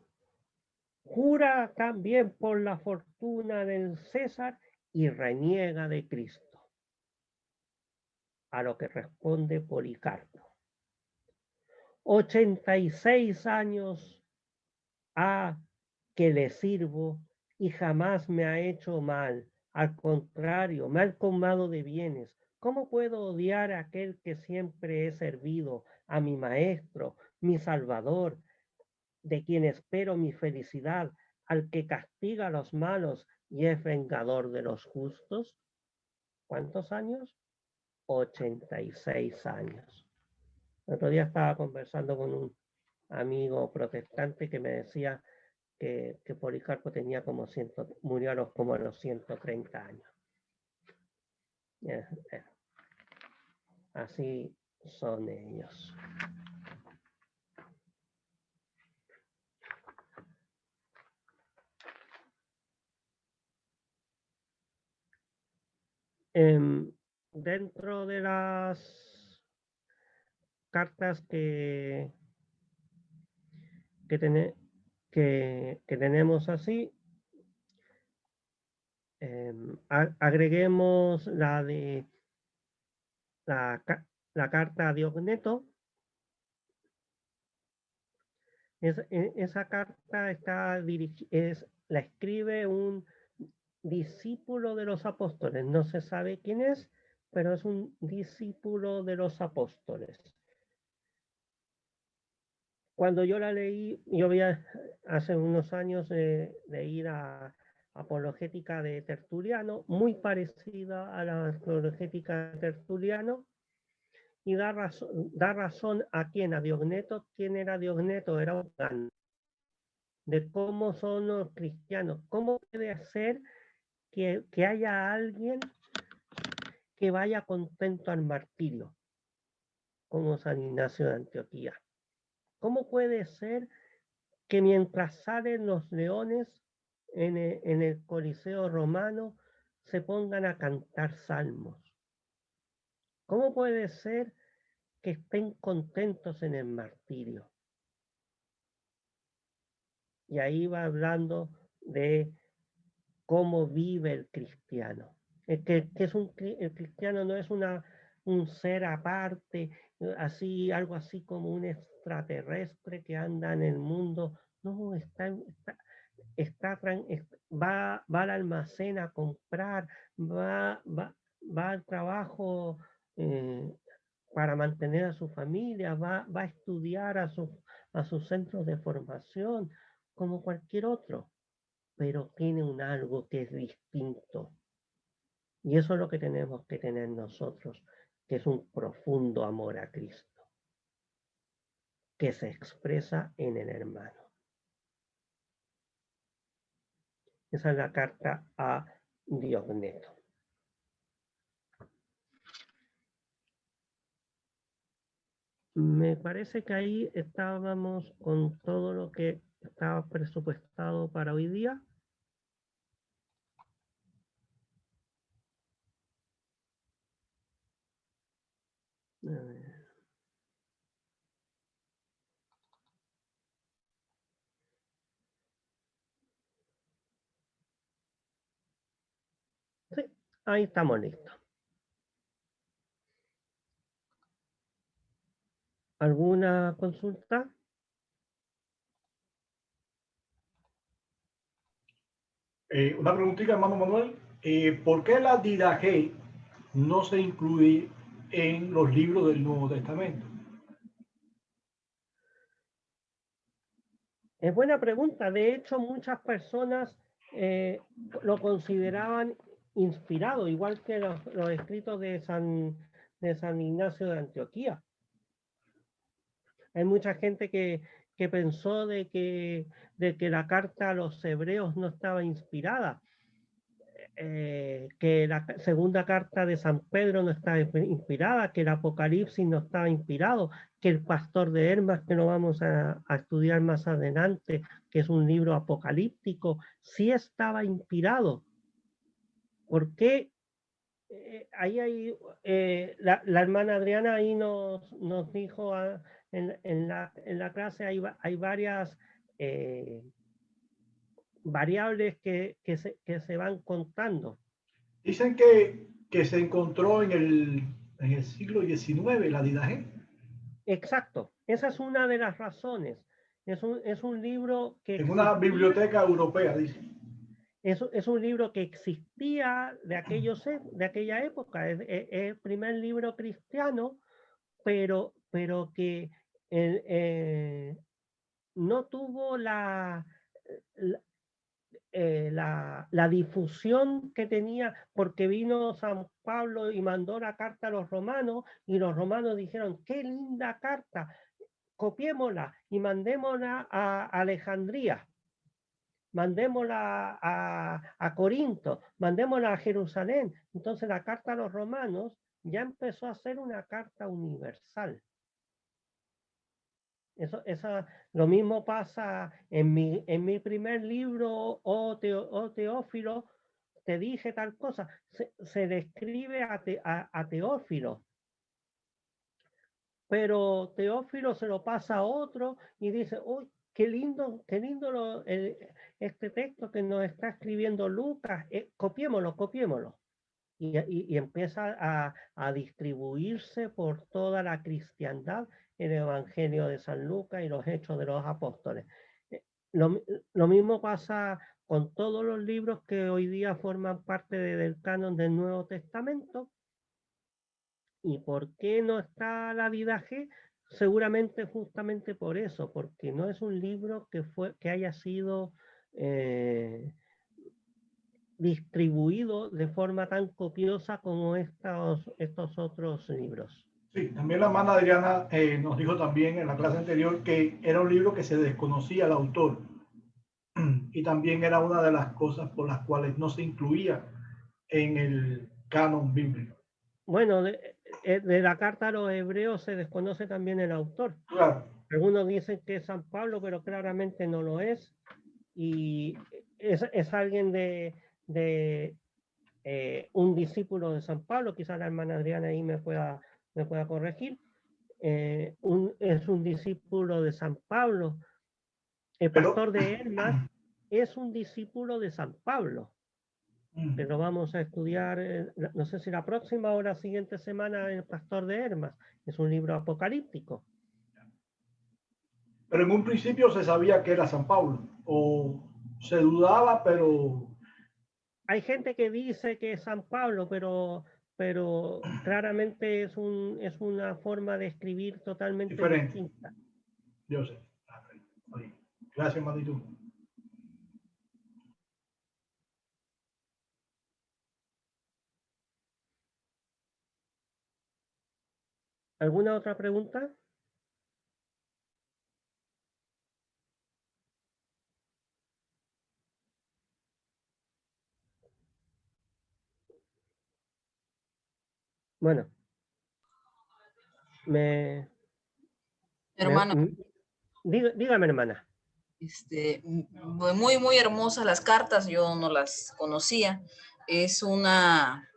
[SPEAKER 1] jura también por la fortuna del César y reniega de Cristo. A lo que responde Policarpo, 86 años ha que le sirvo y jamás me ha hecho mal. Al contrario, me ha colmado de bienes. ¿Cómo puedo odiar a aquel que siempre he servido, a mi maestro, mi salvador, de quien espero mi felicidad, al que castiga a los malos y es vengador de los justos? ¿Cuántos años? 86 años. El otro día estaba conversando con un amigo protestante que me decía que Policarpo tenía como murió como a los 130 años. Así son ellos. Dentro de las cartas que tenemos así, agreguemos la de la carta a Diogneto. Esa carta la escribe un discípulo de los apóstoles. No se sabe quién es, pero es un discípulo de los apóstoles. Cuando yo la leí, yo había hace unos años de ir a Apologética de Tertuliano, muy parecida a la Apologética de Tertuliano, y da razón a quién, a Diogneto. ¿Quién era Diogneto? Era un pagano. De cómo son los cristianos. ¿Cómo puede ser que haya alguien que vaya contento al martirio, como San Ignacio de Antioquía? ¿Cómo puede ser que mientras salen los leones en el Coliseo romano se pongan a cantar salmos? ¿Cómo puede ser que estén contentos en el martirio? Y ahí va hablando de cómo vive el cristiano. El cristiano no es un ser aparte, algo así como un extraterrestre que anda en el mundo. No, va al almacén a comprar, va al trabajo eh, para mantener a su familia, va a estudiar a sus centros de formación, como cualquier otro, pero tiene un algo que es distinto. Y eso es lo que tenemos que tener nosotros, que es un profundo amor a Cristo, que se expresa en el hermano. Esa es la carta a Diogneto. Me parece que ahí estábamos con todo lo que estaba presupuestado para hoy día. A ver. Sí, ahí estamos listos. ¿Alguna consulta?
[SPEAKER 4] Una preguntita, hermano Manuel. ¿Por qué la Didache no se incluye en los libros del Nuevo Testamento?
[SPEAKER 1] Es buena pregunta. De hecho, muchas personas lo consideraban inspirado, igual que los escritos de San Ignacio de Antioquía. Hay mucha gente que pensó de que la carta a los hebreos no estaba inspirada, que la segunda carta de San Pedro no estaba inspirada, que el Apocalipsis no estaba inspirado, que el Pastor de Hermas, que lo vamos a estudiar más adelante, que es un libro apocalíptico, sí estaba inspirado. ¿Por qué? La hermana Adriana ahí nos dijo en la clase, hay varias variables que se van contando.
[SPEAKER 4] Dicen que se encontró en el siglo XIX la Didache.
[SPEAKER 1] Exacto, esa es una de las razones. Es un libro que
[SPEAKER 4] En una biblioteca europea, dicen.
[SPEAKER 1] Es un libro que existía de aquella época. Es el primer libro cristiano, pero que no tuvo la difusión que tenía, porque vino San Pablo y mandó la carta a los romanos, y los romanos dijeron, qué linda carta, copiémosla y mandémosla a Alejandría, mandémosla a Corinto, mandémosla a Jerusalén. Entonces la carta a los romanos ya empezó a ser una carta universal. Lo mismo pasa en mi primer libro, Teófilo, te dije tal cosa. Se describe a Teófilo, pero Teófilo se lo pasa a otro y dice, uy, qué lindo este texto que nos está escribiendo Lucas, copiémoslo. Y empieza a distribuirse por toda la cristiandad el Evangelio de San Lucas y los Hechos de los Apóstoles. Lo mismo pasa con todos los libros que hoy día forman parte del canon del Nuevo Testamento. ¿Y por qué no está la Didache? Seguramente justamente por eso, porque no es un libro que haya sido distribuido de forma tan copiosa como estos otros libros.
[SPEAKER 4] Sí, también la hermana Adriana nos dijo también en la clase anterior que era un libro que se desconocía el autor y también era una de las cosas por las cuales no se incluía en el canon bíblico.
[SPEAKER 1] Bueno, de la carta a los hebreos se desconoce también el autor.
[SPEAKER 4] Claro,
[SPEAKER 1] Algunos dicen que es San Pablo, pero claramente no lo es. Y es alguien de un discípulo de San Pablo, quizás la hermana Adriana ahí me pueda corregir. Es un discípulo de San Pablo. El
[SPEAKER 4] pero
[SPEAKER 1] pastor de Hermas es un discípulo de San Pablo, pero vamos a estudiar, no sé si la próxima o la siguiente semana, el pastor de Hermas. Es un libro apocalíptico.
[SPEAKER 4] pero en un principio se sabía que era San Pablo, o se dudaba, pero
[SPEAKER 1] Hay gente que dice que es San Pablo, pero claramente es una forma de escribir totalmente
[SPEAKER 4] diferente.
[SPEAKER 1] distinta.
[SPEAKER 4] Yo sé. Gracias, Manitou.
[SPEAKER 1] ¿Alguna otra pregunta? Bueno, me,
[SPEAKER 5] Hermano,
[SPEAKER 1] dígame, hermana.
[SPEAKER 5] muy, muy hermosas las cartas, yo no las conocía. Es una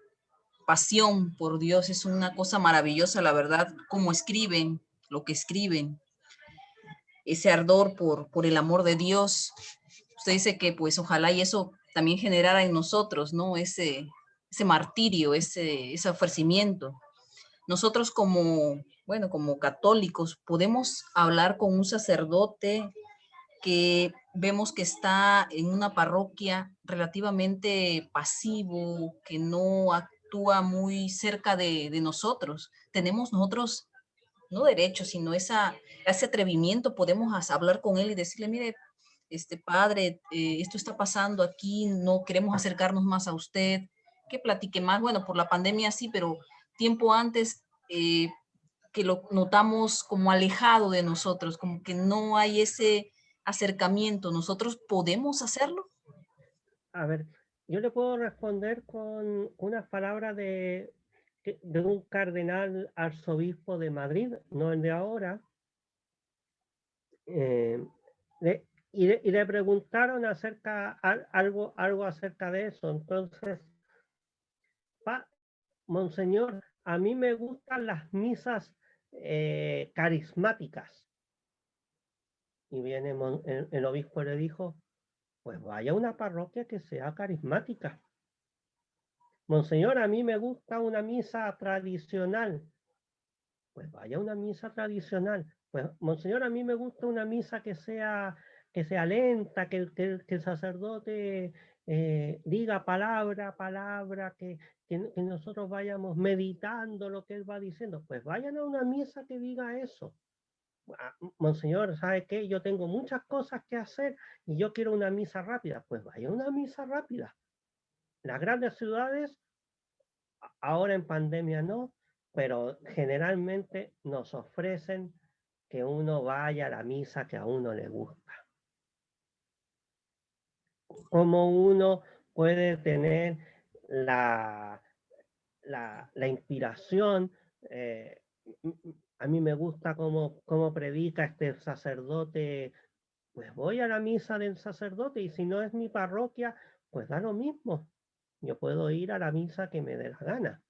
[SPEAKER 5] pasión por Dios, es una cosa maravillosa, la verdad, cómo escriben, lo que escriben, ese ardor por el amor de Dios. Usted dice que pues ojalá y eso también generara en nosotros, ¿no? Ese martirio, ese ofrecimiento. Nosotros como, bueno, como católicos podemos hablar con un sacerdote que vemos que está en una parroquia relativamente pasivo, que no actúa muy cerca de nosotros. Tenemos nosotros, no derechos, sino ese atrevimiento, podemos hablar con él y decirle, mire, padre, esto está pasando aquí, no queremos acercarnos más a usted, que platique más. Bueno, por la pandemia sí, pero tiempo antes que lo notamos como alejado de nosotros, como que no hay ese acercamiento. ¿Nosotros podemos hacerlo?
[SPEAKER 1] A ver, yo le puedo responder con unas palabras de un cardenal arzobispo de Madrid, no el de ahora. eh, y le preguntaron algo acerca de eso. Entonces, Monseñor, a mí me gustan las misas carismáticas. Y viene el obispo le dijo, pues vaya a una parroquia que sea carismática. Monseñor, a mí me gusta una misa tradicional. Pues vaya a una misa tradicional. Pues, Monseñor, a mí me gusta una misa que sea lenta, que el sacerdote diga palabra a palabra, que nosotros vayamos meditando lo que él va diciendo. Pues vayan a una misa que diga eso. Monseñor, ¿sabe qué? Yo tengo muchas cosas que hacer y yo quiero una misa rápida. Pues vaya a una misa rápida. Las grandes ciudades, ahora en pandemia no, pero generalmente nos ofrecen que uno vaya a la misa que a uno le gusta. Cómo uno puede tener la inspiración. A mí me gusta cómo predica este sacerdote. Pues voy a la misa del sacerdote y si no es mi parroquia, pues da lo mismo. Yo puedo ir a la misa que me dé la gana.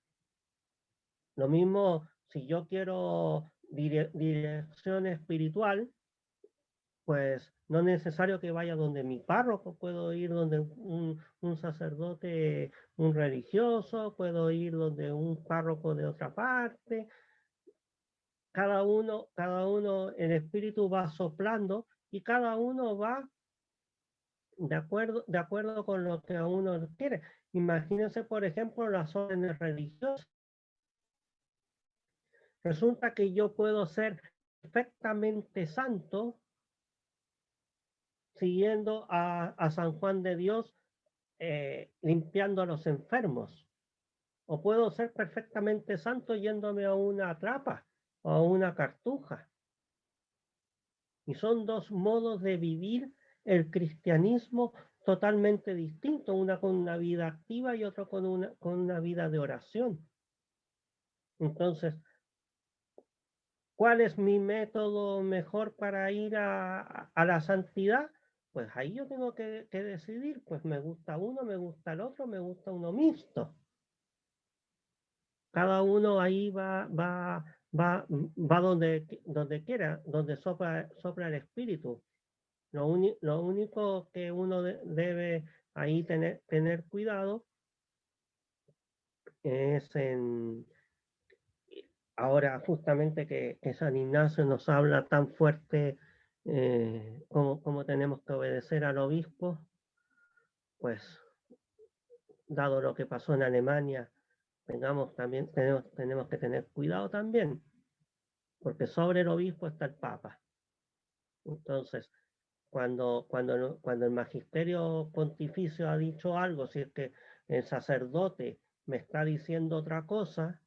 [SPEAKER 1] Lo mismo si yo quiero dirección espiritual, pues no es necesario que vaya donde mi párroco, puedo ir donde un sacerdote, un religioso, puedo ir donde un párroco de otra parte. Cada uno, el espíritu va soplando y cada uno va de acuerdo con lo que a uno quiere. Imagínense, por ejemplo, las órdenes religiosas. Resulta que yo puedo ser perfectamente santo siguiendo a San Juan de Dios, limpiando a los enfermos. O puedo ser perfectamente santo yéndome a una trapa o a una cartuja. Y son dos modos de vivir el cristianismo totalmente distintos, una con una vida activa y otro con una vida de oración. Entonces, ¿cuál es mi método mejor para ir a la santidad? Pues ahí yo tengo que decidir, pues me gusta uno, me gusta el otro, me gusta uno mixto. Cada uno ahí va donde quiera, donde sopla el espíritu. Lo único que uno debe ahí tener cuidado es ahora justamente que San Ignacio nos habla tan fuerte como tenemos que obedecer al obispo, pues dado lo que pasó en Alemania, tenemos que tener cuidado también, porque sobre el obispo está el Papa. Entonces, cuando el magisterio pontificio ha dicho algo, si es que el sacerdote me está diciendo otra cosa,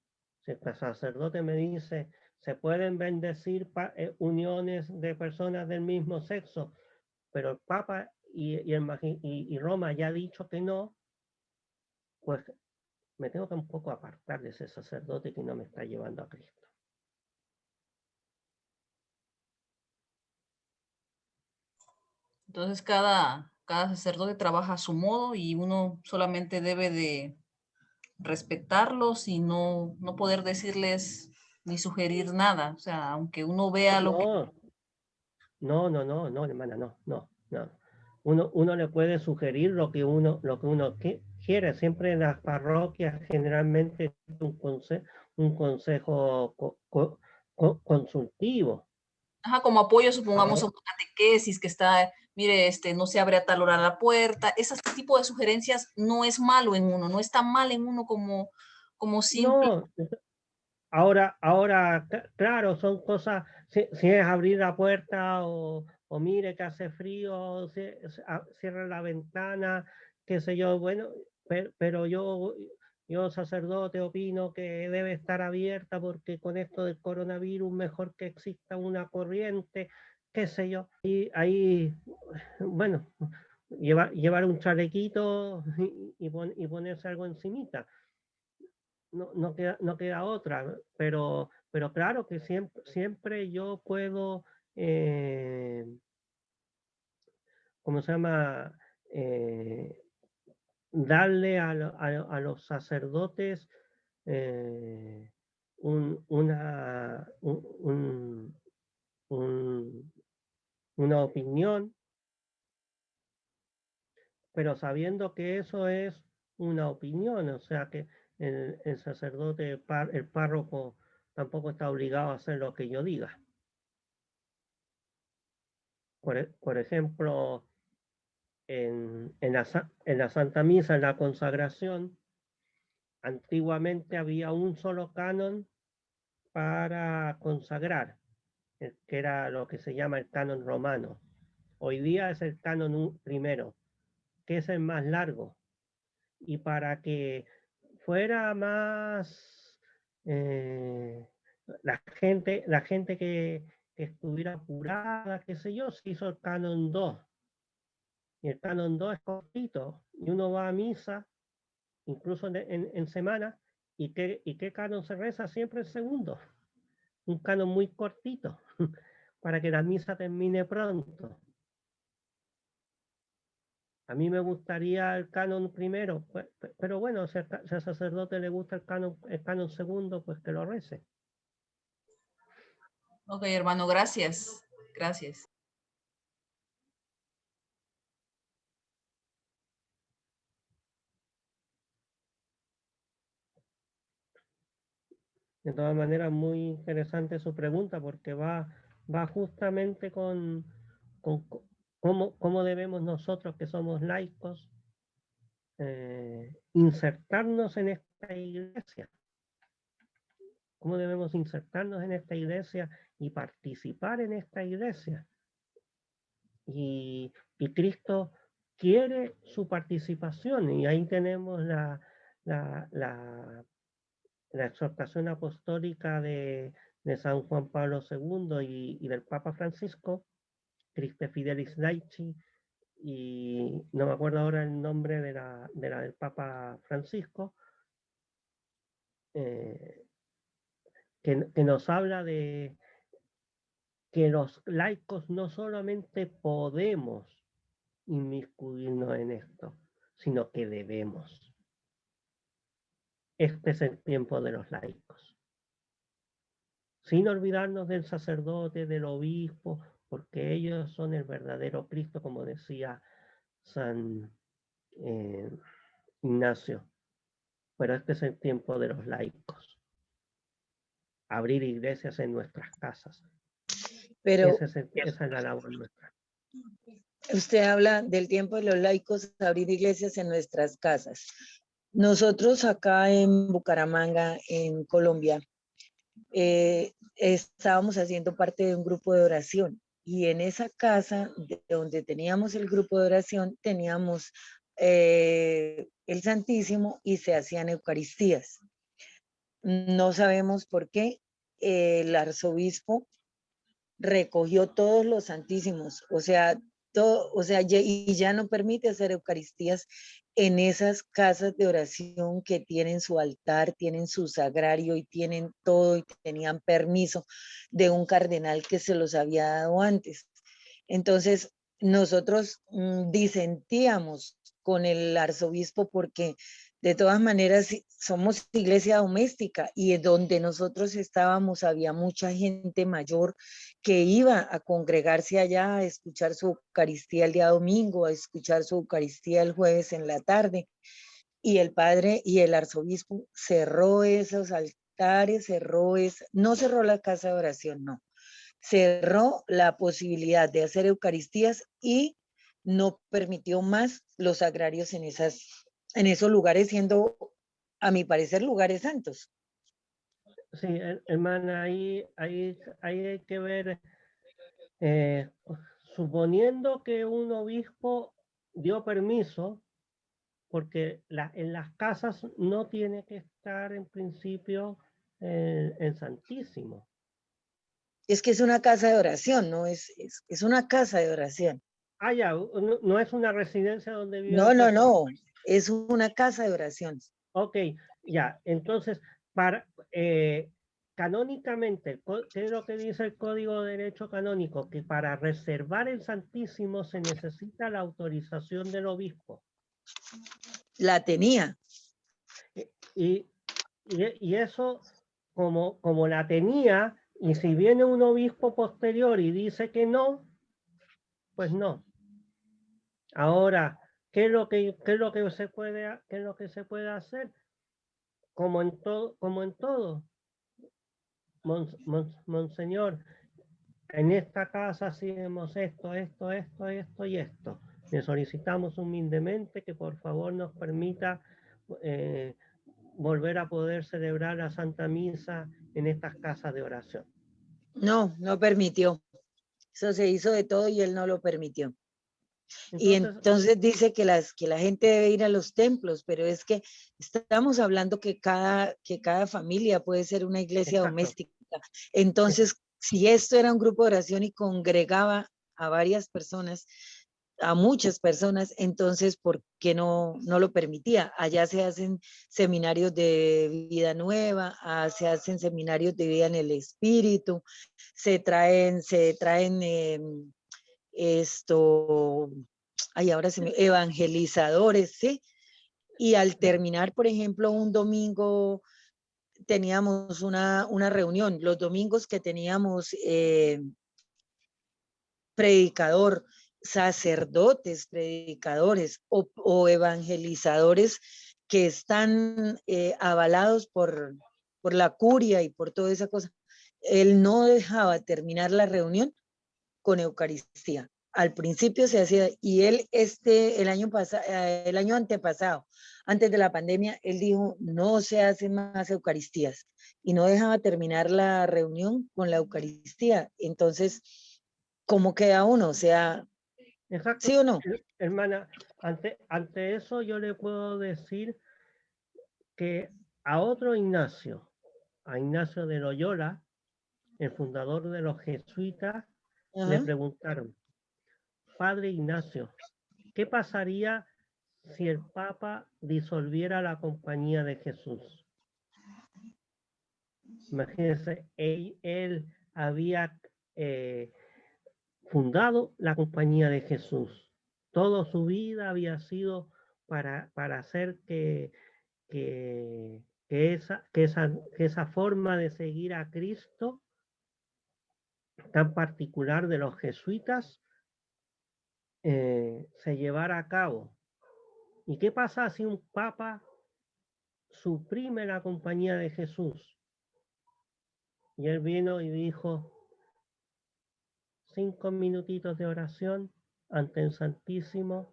[SPEAKER 1] si el sacerdote me dice, se pueden bendecir uniones de personas del mismo sexo, pero el Papa y Roma ya ha dicho que no, pues me tengo que un poco apartar de ese sacerdote que no me está llevando a Cristo.
[SPEAKER 5] Entonces cada sacerdote trabaja a su modo y uno solamente debe de respetarlos y no poder decirles ni sugerir nada. O sea, aunque uno vea lo que...
[SPEAKER 1] No, hermana, no. Uno le puede sugerir lo que uno quiere. Siempre en las parroquias generalmente un consejo consultivo.
[SPEAKER 5] Ajá, como apoyo, supongamos, a
[SPEAKER 1] Ahora,
[SPEAKER 5] una catequesis que está, mire, no se abre a tal hora la puerta. Ese tipo de sugerencias no es malo en uno, no está mal en uno como simple.
[SPEAKER 1] no, ahora, claro, son cosas, si es abrir la puerta o mire que hace frío, cierra la ventana, qué sé yo, bueno, pero yo sacerdote opino que debe estar abierta porque con esto del coronavirus mejor que exista una corriente, qué sé yo. Y ahí, bueno, llevar un chalequito y ponerse algo encimita. No queda otra, pero claro que siempre yo puedo, ¿cómo se llama? Eh, darle a los sacerdotes un- una opinión, pero sabiendo que eso es una opinión, o sea que el sacerdote, el párroco, tampoco está obligado a hacer lo que yo diga. Por ejemplo, en la Santa Misa, en la consagración, antiguamente había un solo canon para consagrar, que era lo que se llama el canon romano. Hoy día es el canon primero, que es el más largo. Y para que fuera más la gente que estuviera apurada, qué sé yo, se hizo el canon 2. Y el canon 2 es cortito. Y uno va a misa, incluso en semana, y qué canon se reza siempre el segundo. Un canon muy cortito, para que la misa termine pronto. A mí me gustaría el canon primero, pero bueno, si al sacerdote le gusta el canon segundo, pues que lo rece.
[SPEAKER 5] Ok, hermano, gracias. Gracias.
[SPEAKER 1] De todas maneras, muy interesante su pregunta porque va justamente con cómo debemos nosotros, que somos laicos, insertarnos en esta iglesia. ¿Cómo debemos insertarnos en esta iglesia y participar en esta iglesia? Y Cristo quiere su participación y ahí tenemos la la exhortación apostólica de San Juan Pablo II y del Papa Francisco, Christe Fidelis Laici, y no me acuerdo ahora el nombre de la del Papa Francisco, que nos habla de que los laicos no solamente podemos inmiscuirnos en esto, sino que debemos. Este es el tiempo de los laicos. Sin olvidarnos del sacerdote, del obispo, porque ellos son el verdadero Cristo, como decía San Ignacio. Pero este es el tiempo de los laicos. Abrir iglesias en nuestras casas.
[SPEAKER 3] Pero
[SPEAKER 1] Esa es la labor nuestra.
[SPEAKER 3] usted habla del tiempo de los laicos, abrir iglesias en nuestras casas. Nosotros acá en Bucaramanga, en Colombia, estábamos haciendo parte de un grupo de oración y en esa casa donde teníamos el grupo de oración teníamos el Santísimo y se hacían Eucaristías. No sabemos por qué el arzobispo recogió todos los santísimos, o sea, y ya no permite hacer Eucaristías en esas casas de oración que tienen su altar, tienen su sagrario y tienen todo y tenían permiso de un cardenal que se los había dado antes. Entonces, nosotros disentíamos con el arzobispo porque de todas maneras somos iglesia doméstica y donde nosotros estábamos había mucha gente mayor que iba a congregarse allá a escuchar su Eucaristía el día domingo, a escuchar su Eucaristía el jueves en la tarde. Y el padre y el arzobispo cerró esos altares, no cerró la casa de oración, no. Cerró la posibilidad de hacer Eucaristías y no permitió más los sagrarios en esos lugares, siendo, a mi parecer, lugares santos.
[SPEAKER 1] Sí, hermana, ahí hay que ver, suponiendo que un obispo dio permiso, porque en las casas no tiene que estar en principio el Santísimo.
[SPEAKER 3] Es que es una casa de oración, ¿no? Es una casa de oración.
[SPEAKER 1] Ah, ya, no es una residencia donde vive.
[SPEAKER 3] No, es una casa de oración.
[SPEAKER 1] Ok, ya, entonces, canónicamente, ¿qué es lo que dice el Código de Derecho Canónico? Que para reservar el Santísimo se necesita la autorización del obispo.
[SPEAKER 3] La tenía.
[SPEAKER 1] Y eso, como la tenía, y si viene un obispo posterior y dice que no, pues no. Ahora, ¿qué es lo que se puede hacer? Como en todo, monseñor, en esta casa hacemos esto y esto. Le solicitamos humildemente que por favor nos permita volver a poder celebrar la Santa Misa en estas casas de oración.
[SPEAKER 3] No permitió. Eso se hizo de todo y él no lo permitió. Y entonces dice que la gente debe ir a los templos, pero es que estamos hablando que cada familia puede ser una iglesia
[SPEAKER 1] Exacto.
[SPEAKER 3] doméstica. Entonces, si esto era un grupo de oración y congregaba a varias personas, a muchas personas, entonces, ¿por qué no lo permitía? Allá se hacen seminarios de vida nueva, se hacen seminarios de vida en el espíritu, se traen evangelizadores, ¿sí? Y al terminar, por ejemplo, un domingo teníamos una reunión, los domingos que teníamos predicador, sacerdotes, predicadores o evangelizadores que están avalados por la curia y por toda esa cosa. Él no dejaba terminar la reunión con Eucaristía. Al principio se hacía, y él el año antepasado, antes de la pandemia, él dijo, no se hacen más Eucaristías, y no dejaba terminar la reunión con la Eucaristía. Entonces, ¿cómo queda uno? O sea,
[SPEAKER 1] exacto.
[SPEAKER 3] ¿sí o no?
[SPEAKER 1] Hermana, ante eso yo le puedo decir que a otro Ignacio, a Ignacio de Loyola, el fundador de los jesuitas, le
[SPEAKER 3] Ajá.
[SPEAKER 1] preguntaron, Padre Ignacio, ¿qué pasaría si el Papa disolviera la Compañía de Jesús? Imagínense, él había fundado la Compañía de Jesús. Toda su vida había sido para hacer que esa forma de seguir a Cristo tan particular de los jesuitas se llevara a cabo. ¿Y qué pasa si un papa suprime la Compañía de Jesús? Y él vino y dijo, 5 minutitos de oración ante el Santísimo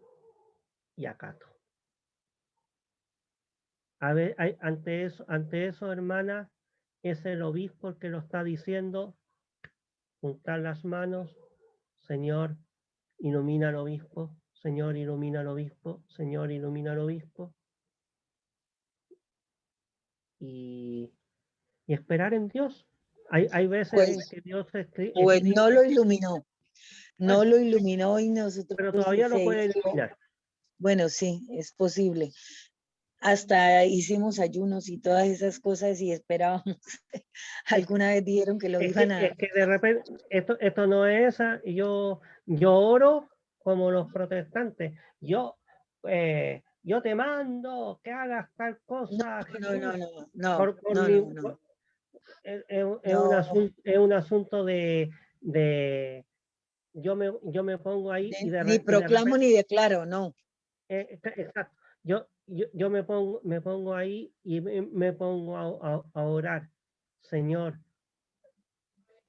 [SPEAKER 1] y acato. A ver, ante eso, hermana, es el obispo el que lo está diciendo, juntar las manos, Señor, ilumina al obispo, Señor, ilumina al obispo, Señor, ilumina al obispo. Y esperar en Dios. Hay veces en que Dios
[SPEAKER 3] Pues
[SPEAKER 1] escribe,
[SPEAKER 3] no lo iluminó. No
[SPEAKER 1] bueno,
[SPEAKER 3] lo iluminó y nosotros
[SPEAKER 1] pero todavía lo
[SPEAKER 3] se
[SPEAKER 1] puede
[SPEAKER 3] hizo.
[SPEAKER 1] iluminar.
[SPEAKER 3] Bueno, sí, es posible. Hasta hicimos ayunos y todas esas cosas y esperábamos. Alguna vez dijeron que lo iban a...
[SPEAKER 1] Es que de repente, esto no es esa, y yo oro como los protestantes. Yo te mando que hagas tal cosa, Jesús.
[SPEAKER 3] No.
[SPEAKER 1] Es un asunto de yo me pongo ahí y
[SPEAKER 3] Ni
[SPEAKER 1] de
[SPEAKER 3] proclamo
[SPEAKER 1] repente,
[SPEAKER 3] ni declaro, no.
[SPEAKER 1] exacto, yo me pongo ahí y me pongo a orar, Señor,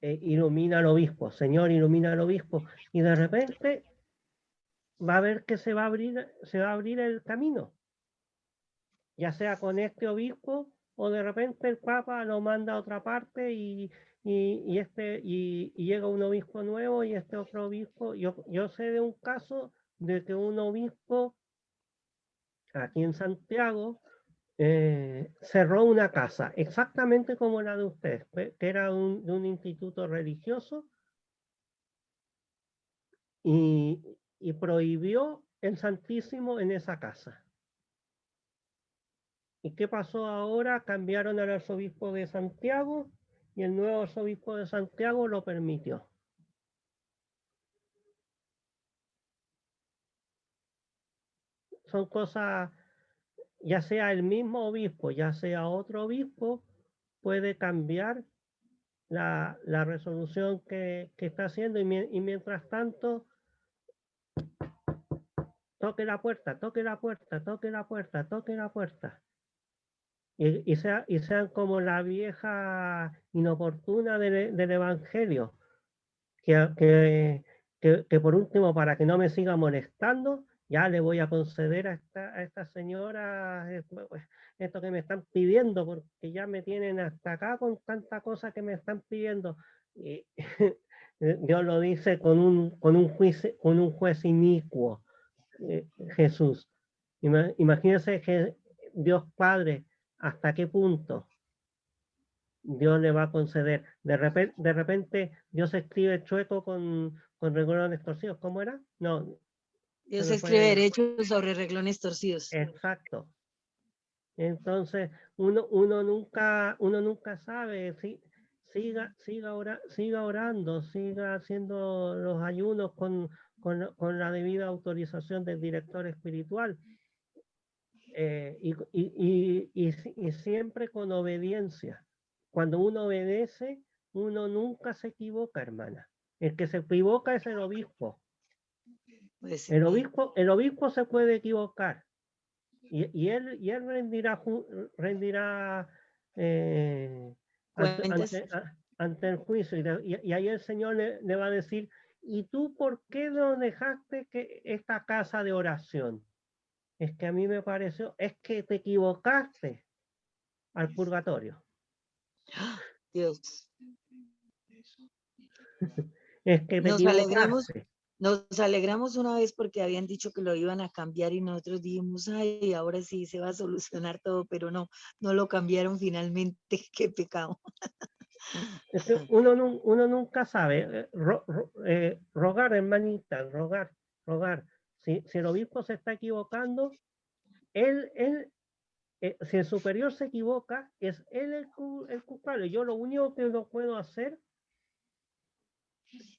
[SPEAKER 1] ilumina al obispo, Señor, ilumina al obispo, y de repente va a ver que se va a abrir el camino, ya sea con este obispo o de repente el Papa lo manda a otra parte y llega un obispo nuevo y este otro obispo. Yo sé de un caso de que un obispo aquí en Santiago cerró una casa, exactamente como la de ustedes, que era de un instituto religioso, y prohibió el Santísimo en esa casa. ¿Y qué pasó ahora? Cambiaron al arzobispo de Santiago y el nuevo arzobispo de Santiago lo permitió. Son cosas, ya sea el mismo obispo, ya sea otro obispo, puede cambiar la resolución que está haciendo, y mientras tanto, toque la puerta, toque la puerta, toque la puerta, toque la puerta. Y sean como la vieja inoportuna del Evangelio, que por último, para que no me siga molestando, ya le voy a conceder a esta señora esto que me están pidiendo, porque ya me tienen hasta acá con tanta cosa que me están pidiendo. Y Dios lo dice con un juez inicuo, Jesús. Imagínense que Dios Padre, hasta qué punto Dios le va a conceder. De repente Dios escribe chueco con renglones torcidos. ¿Cómo era? No,
[SPEAKER 3] Dios escribe derechos sobre renglones torcidos.
[SPEAKER 1] exacto. Entonces, uno nunca sabe. Siga orando, siga haciendo los ayunos con la debida autorización del director espiritual. Y siempre con obediencia. Cuando uno obedece, uno nunca se equivoca, hermana. El que se equivoca es el obispo.
[SPEAKER 3] Pues,
[SPEAKER 1] El obispo se puede equivocar y él rendirá
[SPEAKER 3] cuentas.
[SPEAKER 1] ante el juicio, y ahí el Señor le va a decir, ¿y tú por qué no dejaste que esta casa de oración? Es que a mí me pareció, es que te equivocaste al purgatorio.
[SPEAKER 3] Dios.
[SPEAKER 1] Es que te
[SPEAKER 3] Nos alegramos,
[SPEAKER 1] equivocaste.
[SPEAKER 3] Nos alegramos una vez porque habían dicho que lo iban a cambiar y nosotros dijimos, ay, ahora sí se va a solucionar todo, pero no lo cambiaron finalmente. Qué pecado.
[SPEAKER 1] Es que uno nunca sabe. Rogar, hermanita, rogar. Si el obispo se está equivocando, si el superior se equivoca, es él el culpable. Yo lo único que no puedo hacer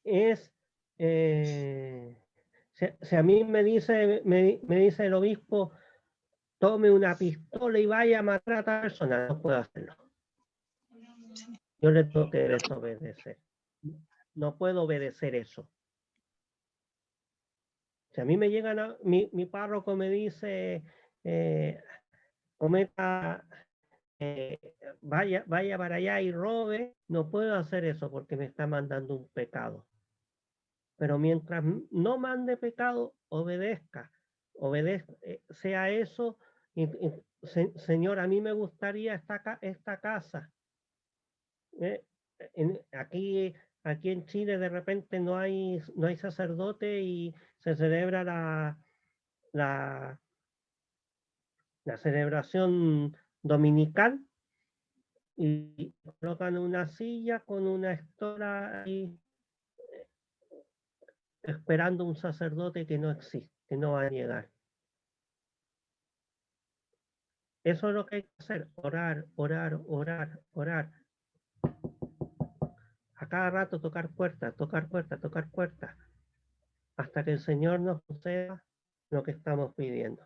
[SPEAKER 1] es, si a mí me dice el obispo, tome una pistola y vaya a matar a otra persona, no puedo hacerlo. Yo le tengo que desobedecer. No puedo obedecer eso. Si a mí me llegan mi párroco me dice, cometa, vaya para allá y robe, no puedo hacer eso porque me está mandando un pecado. Pero mientras no mande pecado, obedezca, sea eso. Señor, a mí me gustaría esta casa. Aquí en Chile de repente no hay sacerdote y se celebra la celebración dominical y colocan una silla con una estola ahí esperando un sacerdote que no existe, que no va a llegar. Eso es lo que hay que hacer, orar. A cada rato tocar puertas, hasta que el Señor nos conceda lo que estamos pidiendo.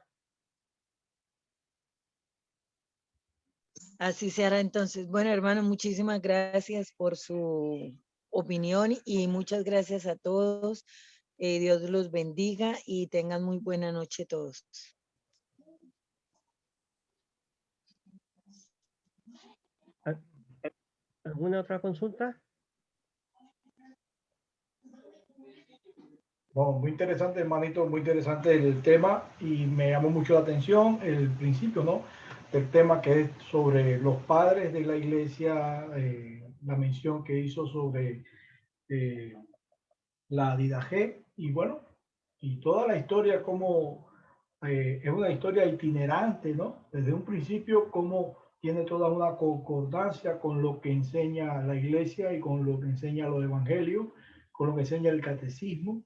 [SPEAKER 3] Así se hará entonces. Bueno, hermano, muchísimas gracias por su opinión y muchas gracias a todos. Dios los bendiga y tengan muy buena noche todos.
[SPEAKER 1] ¿Alguna otra consulta?
[SPEAKER 4] Bueno, muy interesante, hermanito, muy interesante el tema y me llamó mucho la atención el principio, ¿no? Del tema que es sobre los padres de la iglesia, la mención que hizo sobre la Didache y bueno, y toda la historia como es una historia itinerante, ¿no? Desde un principio como tiene toda una concordancia con lo que enseña la iglesia y con lo que enseña los evangelios, con lo que enseña el catecismo.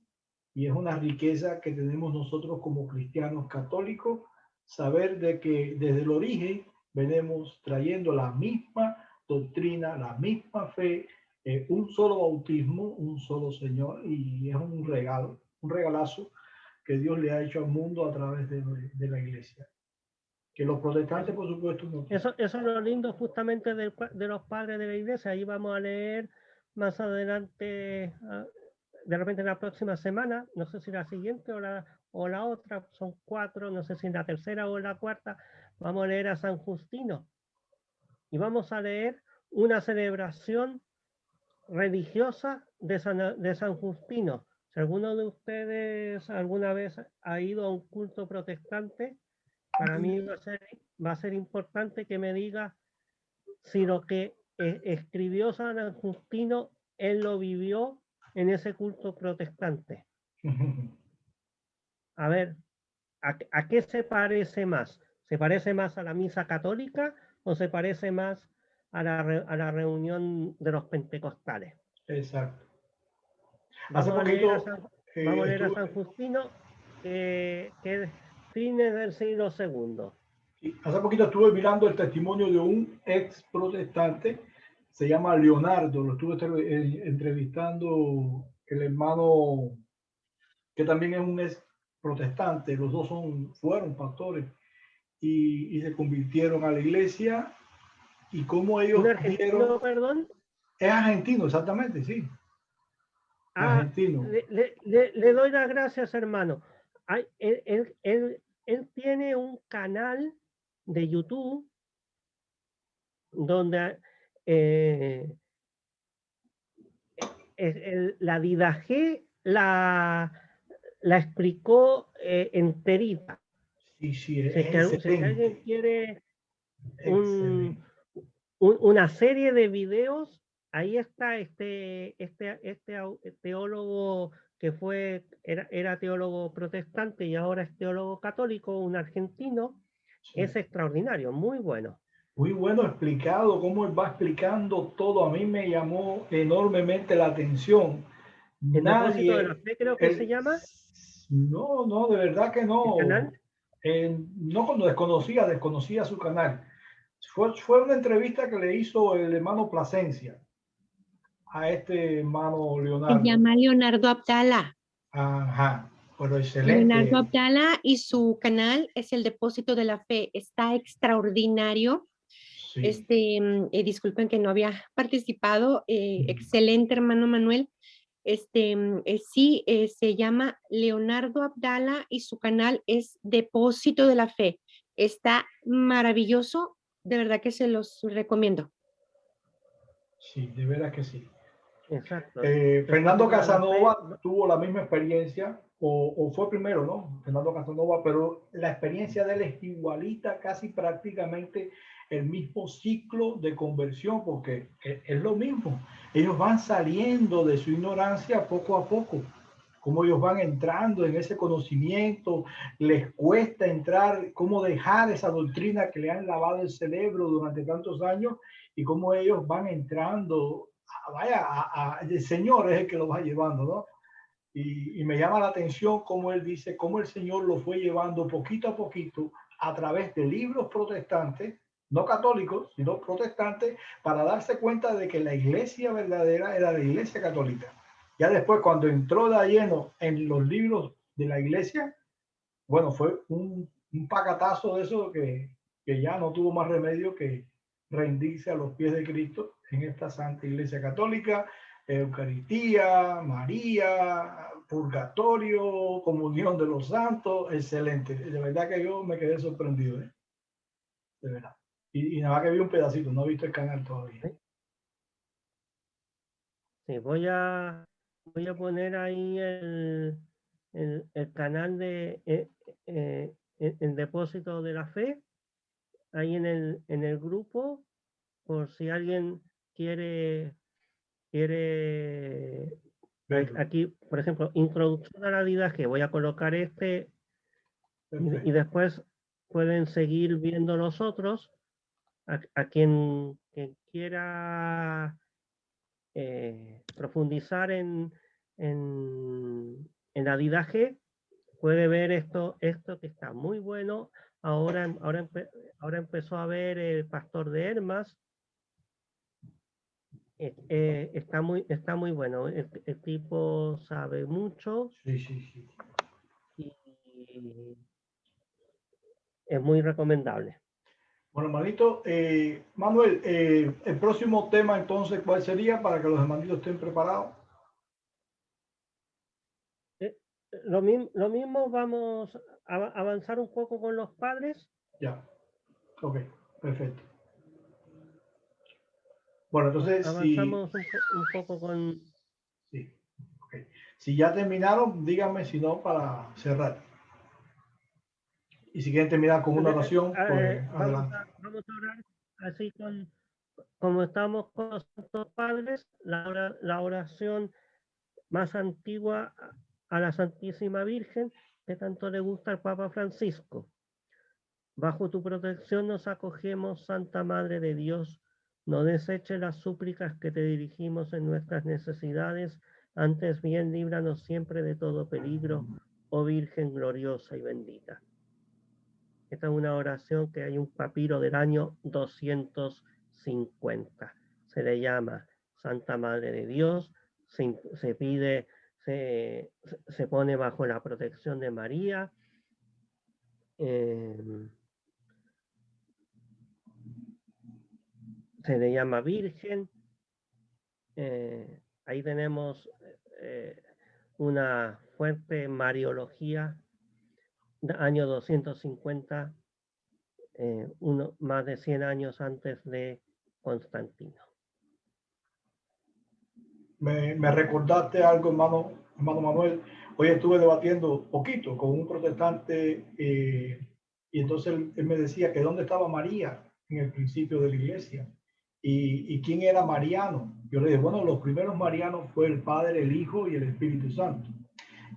[SPEAKER 4] Y es una riqueza que tenemos nosotros como cristianos católicos, saber de que desde el origen venimos trayendo la misma doctrina, la misma fe, un solo bautismo, un solo Señor, y es un regalo, un regalazo que Dios le ha hecho al mundo a través de la iglesia. Que los protestantes, por supuesto, no.
[SPEAKER 1] Eso es lo lindo justamente de los padres de la iglesia. Ahí vamos a leer más adelante, de repente la próxima semana, no sé si la siguiente o la otra, son 4, no sé si la tercera o la cuarta, vamos a leer a San Justino. Y vamos a leer una celebración religiosa de San Justino. Si alguno de ustedes alguna vez ha ido a un culto protestante, para mí va a ser importante que me diga si lo que escribió San Justino, él lo vivió en ese culto protestante. A ver, ¿a qué se parece más? ¿Se parece más a la misa católica o se parece más a la reunión de los pentecostales?
[SPEAKER 4] Exacto.
[SPEAKER 1] Vamos a leer a San Justino, que es fines del siglo II.
[SPEAKER 4] Hace poquito estuve mirando el testimonio de un ex protestante, se llama Leonardo, lo estuve entrevistando el hermano que también es un ex protestante, los dos fueron pastores y se convirtieron a la iglesia y cómo ellos
[SPEAKER 1] ¿Un argentino,
[SPEAKER 4] vieron,
[SPEAKER 1] perdón?
[SPEAKER 4] es argentino, exactamente, sí. Argentino.
[SPEAKER 1] Le doy las gracias, hermano. Él tiene un canal de YouTube donde la Didache la explicó enterita.
[SPEAKER 4] Sí, sí,
[SPEAKER 1] Si
[SPEAKER 4] excelente.
[SPEAKER 1] alguien quiere
[SPEAKER 4] Excelente.
[SPEAKER 1] una serie de videos, ahí está este teólogo que era teólogo protestante y ahora es teólogo católico, un argentino,
[SPEAKER 4] Sí.
[SPEAKER 1] es extraordinario, muy bueno.
[SPEAKER 4] Muy bueno explicado, cómo él va explicando todo. A mí me llamó enormemente la atención.
[SPEAKER 1] El depósito de la
[SPEAKER 4] Nadie,
[SPEAKER 1] fe creo que se llama,
[SPEAKER 4] no, de verdad que
[SPEAKER 1] el
[SPEAKER 4] no.
[SPEAKER 1] canal.
[SPEAKER 4] No, cuando desconocía su canal. Fue una entrevista que le hizo el hermano Plasencia a este hermano
[SPEAKER 6] Se
[SPEAKER 4] Leonardo.
[SPEAKER 6] llama Leonardo Abdala.
[SPEAKER 4] Ajá, pero
[SPEAKER 6] Leonardo
[SPEAKER 4] excelente.
[SPEAKER 6] Abdala, y su canal es El Depósito de la Fe. Está extraordinario.
[SPEAKER 4] Sí.
[SPEAKER 6] Disculpen que no había participado. Excelente, hermano Manuel. Sí, se llama Leonardo Abdala y su canal es Depósito de la Fe. Está maravilloso. De verdad que se los recomiendo.
[SPEAKER 4] Sí, de veras que sí.
[SPEAKER 1] Exacto.
[SPEAKER 4] Fernando
[SPEAKER 1] Depósito de la
[SPEAKER 4] Casanova
[SPEAKER 1] Fe.
[SPEAKER 4] tuvo la misma experiencia, o fue primero, ¿no? Fernando Casanova, pero la experiencia de él es igualita, casi prácticamente el mismo ciclo de conversión, porque es lo mismo. Ellos van saliendo de su ignorancia poco a poco, cómo ellos van entrando en ese conocimiento, les cuesta entrar, cómo dejar esa doctrina que le han lavado el cerebro durante tantos años y cómo ellos van entrando. El Señor es el que lo va llevando, ¿no? Y me llama la atención cómo él dice, cómo el Señor lo fue llevando poquito a poquito a través de libros protestantes, no católicos, sino protestantes, para darse cuenta de que la iglesia verdadera era la iglesia católica. Ya después, cuando entró de lleno en los libros de la iglesia, bueno, fue un pacatazo de eso que ya no tuvo más remedio que rendirse a los pies de Cristo en esta Santa Iglesia Católica, Eucaristía, María, Purgatorio, Comunión de los Santos, excelente. De verdad que yo me quedé sorprendido, ¿eh? De verdad. Y nada más que vi un pedacito, no he visto el canal todavía.
[SPEAKER 1] Sí, voy a poner ahí el canal de el Depósito de la Fe, ahí en el grupo, por si alguien quiere aquí, por ejemplo, introducción a la vida, que voy a colocar y después pueden seguir viendo los otros. A quien quiera profundizar en la didaje, puede ver esto que está muy bueno. Ahora empezó a ver el Pastor de Hermas. Está muy bueno. El tipo sabe mucho.
[SPEAKER 4] Sí.
[SPEAKER 1] Y es muy recomendable.
[SPEAKER 4] Bueno, hermanito, Manuel, el próximo tema entonces, ¿cuál sería para que los hermanitos estén preparados?
[SPEAKER 1] Lo mismo, vamos a avanzar un poco con los padres.
[SPEAKER 4] Ya, ok, perfecto. Bueno, entonces,
[SPEAKER 1] avanzamos un poco con...
[SPEAKER 4] Sí, ok. Si ya terminaron, díganme, si no, para cerrar. Y si quieren terminar con una oración, pues adelante.
[SPEAKER 1] Vamos a orar así como estamos con los santos padres, la oración más antigua a la Santísima Virgen, que tanto le gusta al Papa Francisco. Bajo tu protección nos acogemos, Santa Madre de Dios. No deseches las súplicas que te dirigimos en nuestras necesidades, antes bien líbranos siempre de todo peligro, oh Virgen gloriosa y bendita. Esta es una oración que hay un papiro del año 250. Se le llama Santa Madre de Dios, se pide, se pone bajo la protección de María. Se le llama Virgen. Ahí tenemos una fuerte mariología, año 250, más de 100 años antes de Constantino.
[SPEAKER 4] Me recordaste algo, hermano Manuel. Hoy estuve debatiendo poquito con un protestante y entonces él me decía que dónde estaba María en el principio de la iglesia y quién era Mariano. Yo le dije, bueno, los primeros marianos fue el Padre, el Hijo y el Espíritu Santo.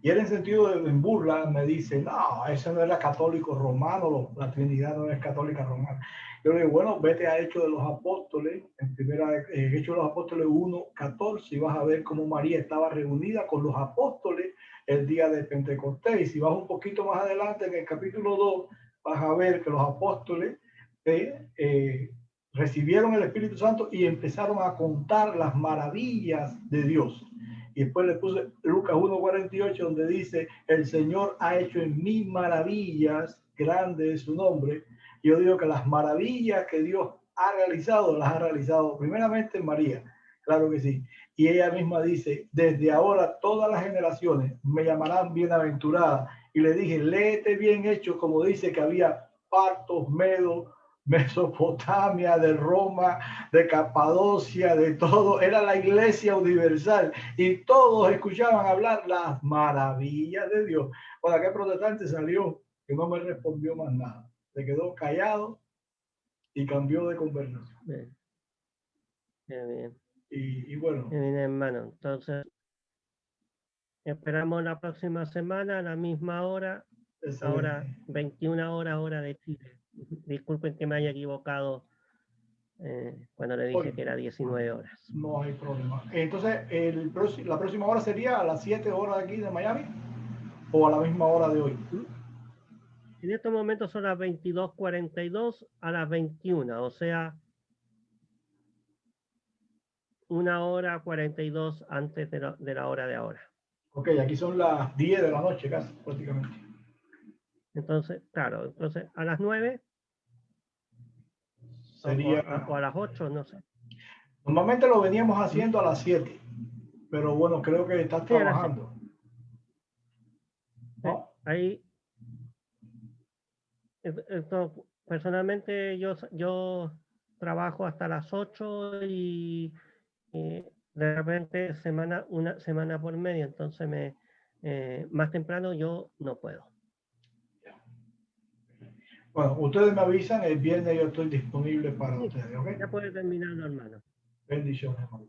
[SPEAKER 4] Y él en sentido de en burla me dice, no, eso no era católico romano, la Trinidad no es católica romana. Yo le digo, bueno, vete a Hechos de los Apóstoles, en Hechos de los Apóstoles 1:14, y vas a ver cómo María estaba reunida con los apóstoles el día de Pentecostés. Y si vas un poquito más adelante, en el capítulo 2, vas a ver que los apóstoles recibieron el Espíritu Santo y empezaron a contar las maravillas de Dios. Y después le puse Lucas 1:48, donde dice, el Señor ha hecho en mí maravillas, grande es su nombre. Yo digo que las maravillas que Dios ha realizado, las ha realizado primeramente en María, claro que sí. Y ella misma dice, desde ahora todas las generaciones me llamarán bienaventurada. Y le dije, léete bien hecho, como dice que había partos, medos, Mesopotamia, de Roma, de Capadocia, de todo. Era la iglesia universal y todos escuchaban hablar las maravillas de Dios. Bueno, aquel protestante salió que no me respondió más nada. Se quedó callado y cambió de conversación.
[SPEAKER 1] Bien. Bien.
[SPEAKER 4] Y bueno.
[SPEAKER 1] Bien, hermano. Entonces, esperamos la próxima semana a la misma hora. Ahora 21 horas, hora de Chile. Disculpen que me haya equivocado cuando le dije que era 19 horas.
[SPEAKER 4] No hay problema. Entonces, la próxima hora sería a las 7 horas de aquí de Miami o a la misma hora de hoy.
[SPEAKER 1] En estos momentos son las 22:42 a las 21, o sea, 1:42 antes de la hora de ahora.
[SPEAKER 4] Ok, aquí son las 10 de la noche casi, prácticamente.
[SPEAKER 1] Entonces, claro, entonces a las 9
[SPEAKER 4] sería,
[SPEAKER 1] o a las 8, no sé.
[SPEAKER 4] Normalmente lo veníamos haciendo a las 7, pero bueno, creo que estás trabajando. ¿No?
[SPEAKER 1] Ahí, esto, personalmente yo trabajo hasta las 8 y de repente una semana por medio, entonces más temprano yo no puedo.
[SPEAKER 4] Bueno, ustedes me avisan, el viernes yo estoy disponible para
[SPEAKER 1] Sí,
[SPEAKER 4] ustedes, ¿ok?
[SPEAKER 1] ya puede terminarlo, hermano.
[SPEAKER 4] Bendiciones, hermano.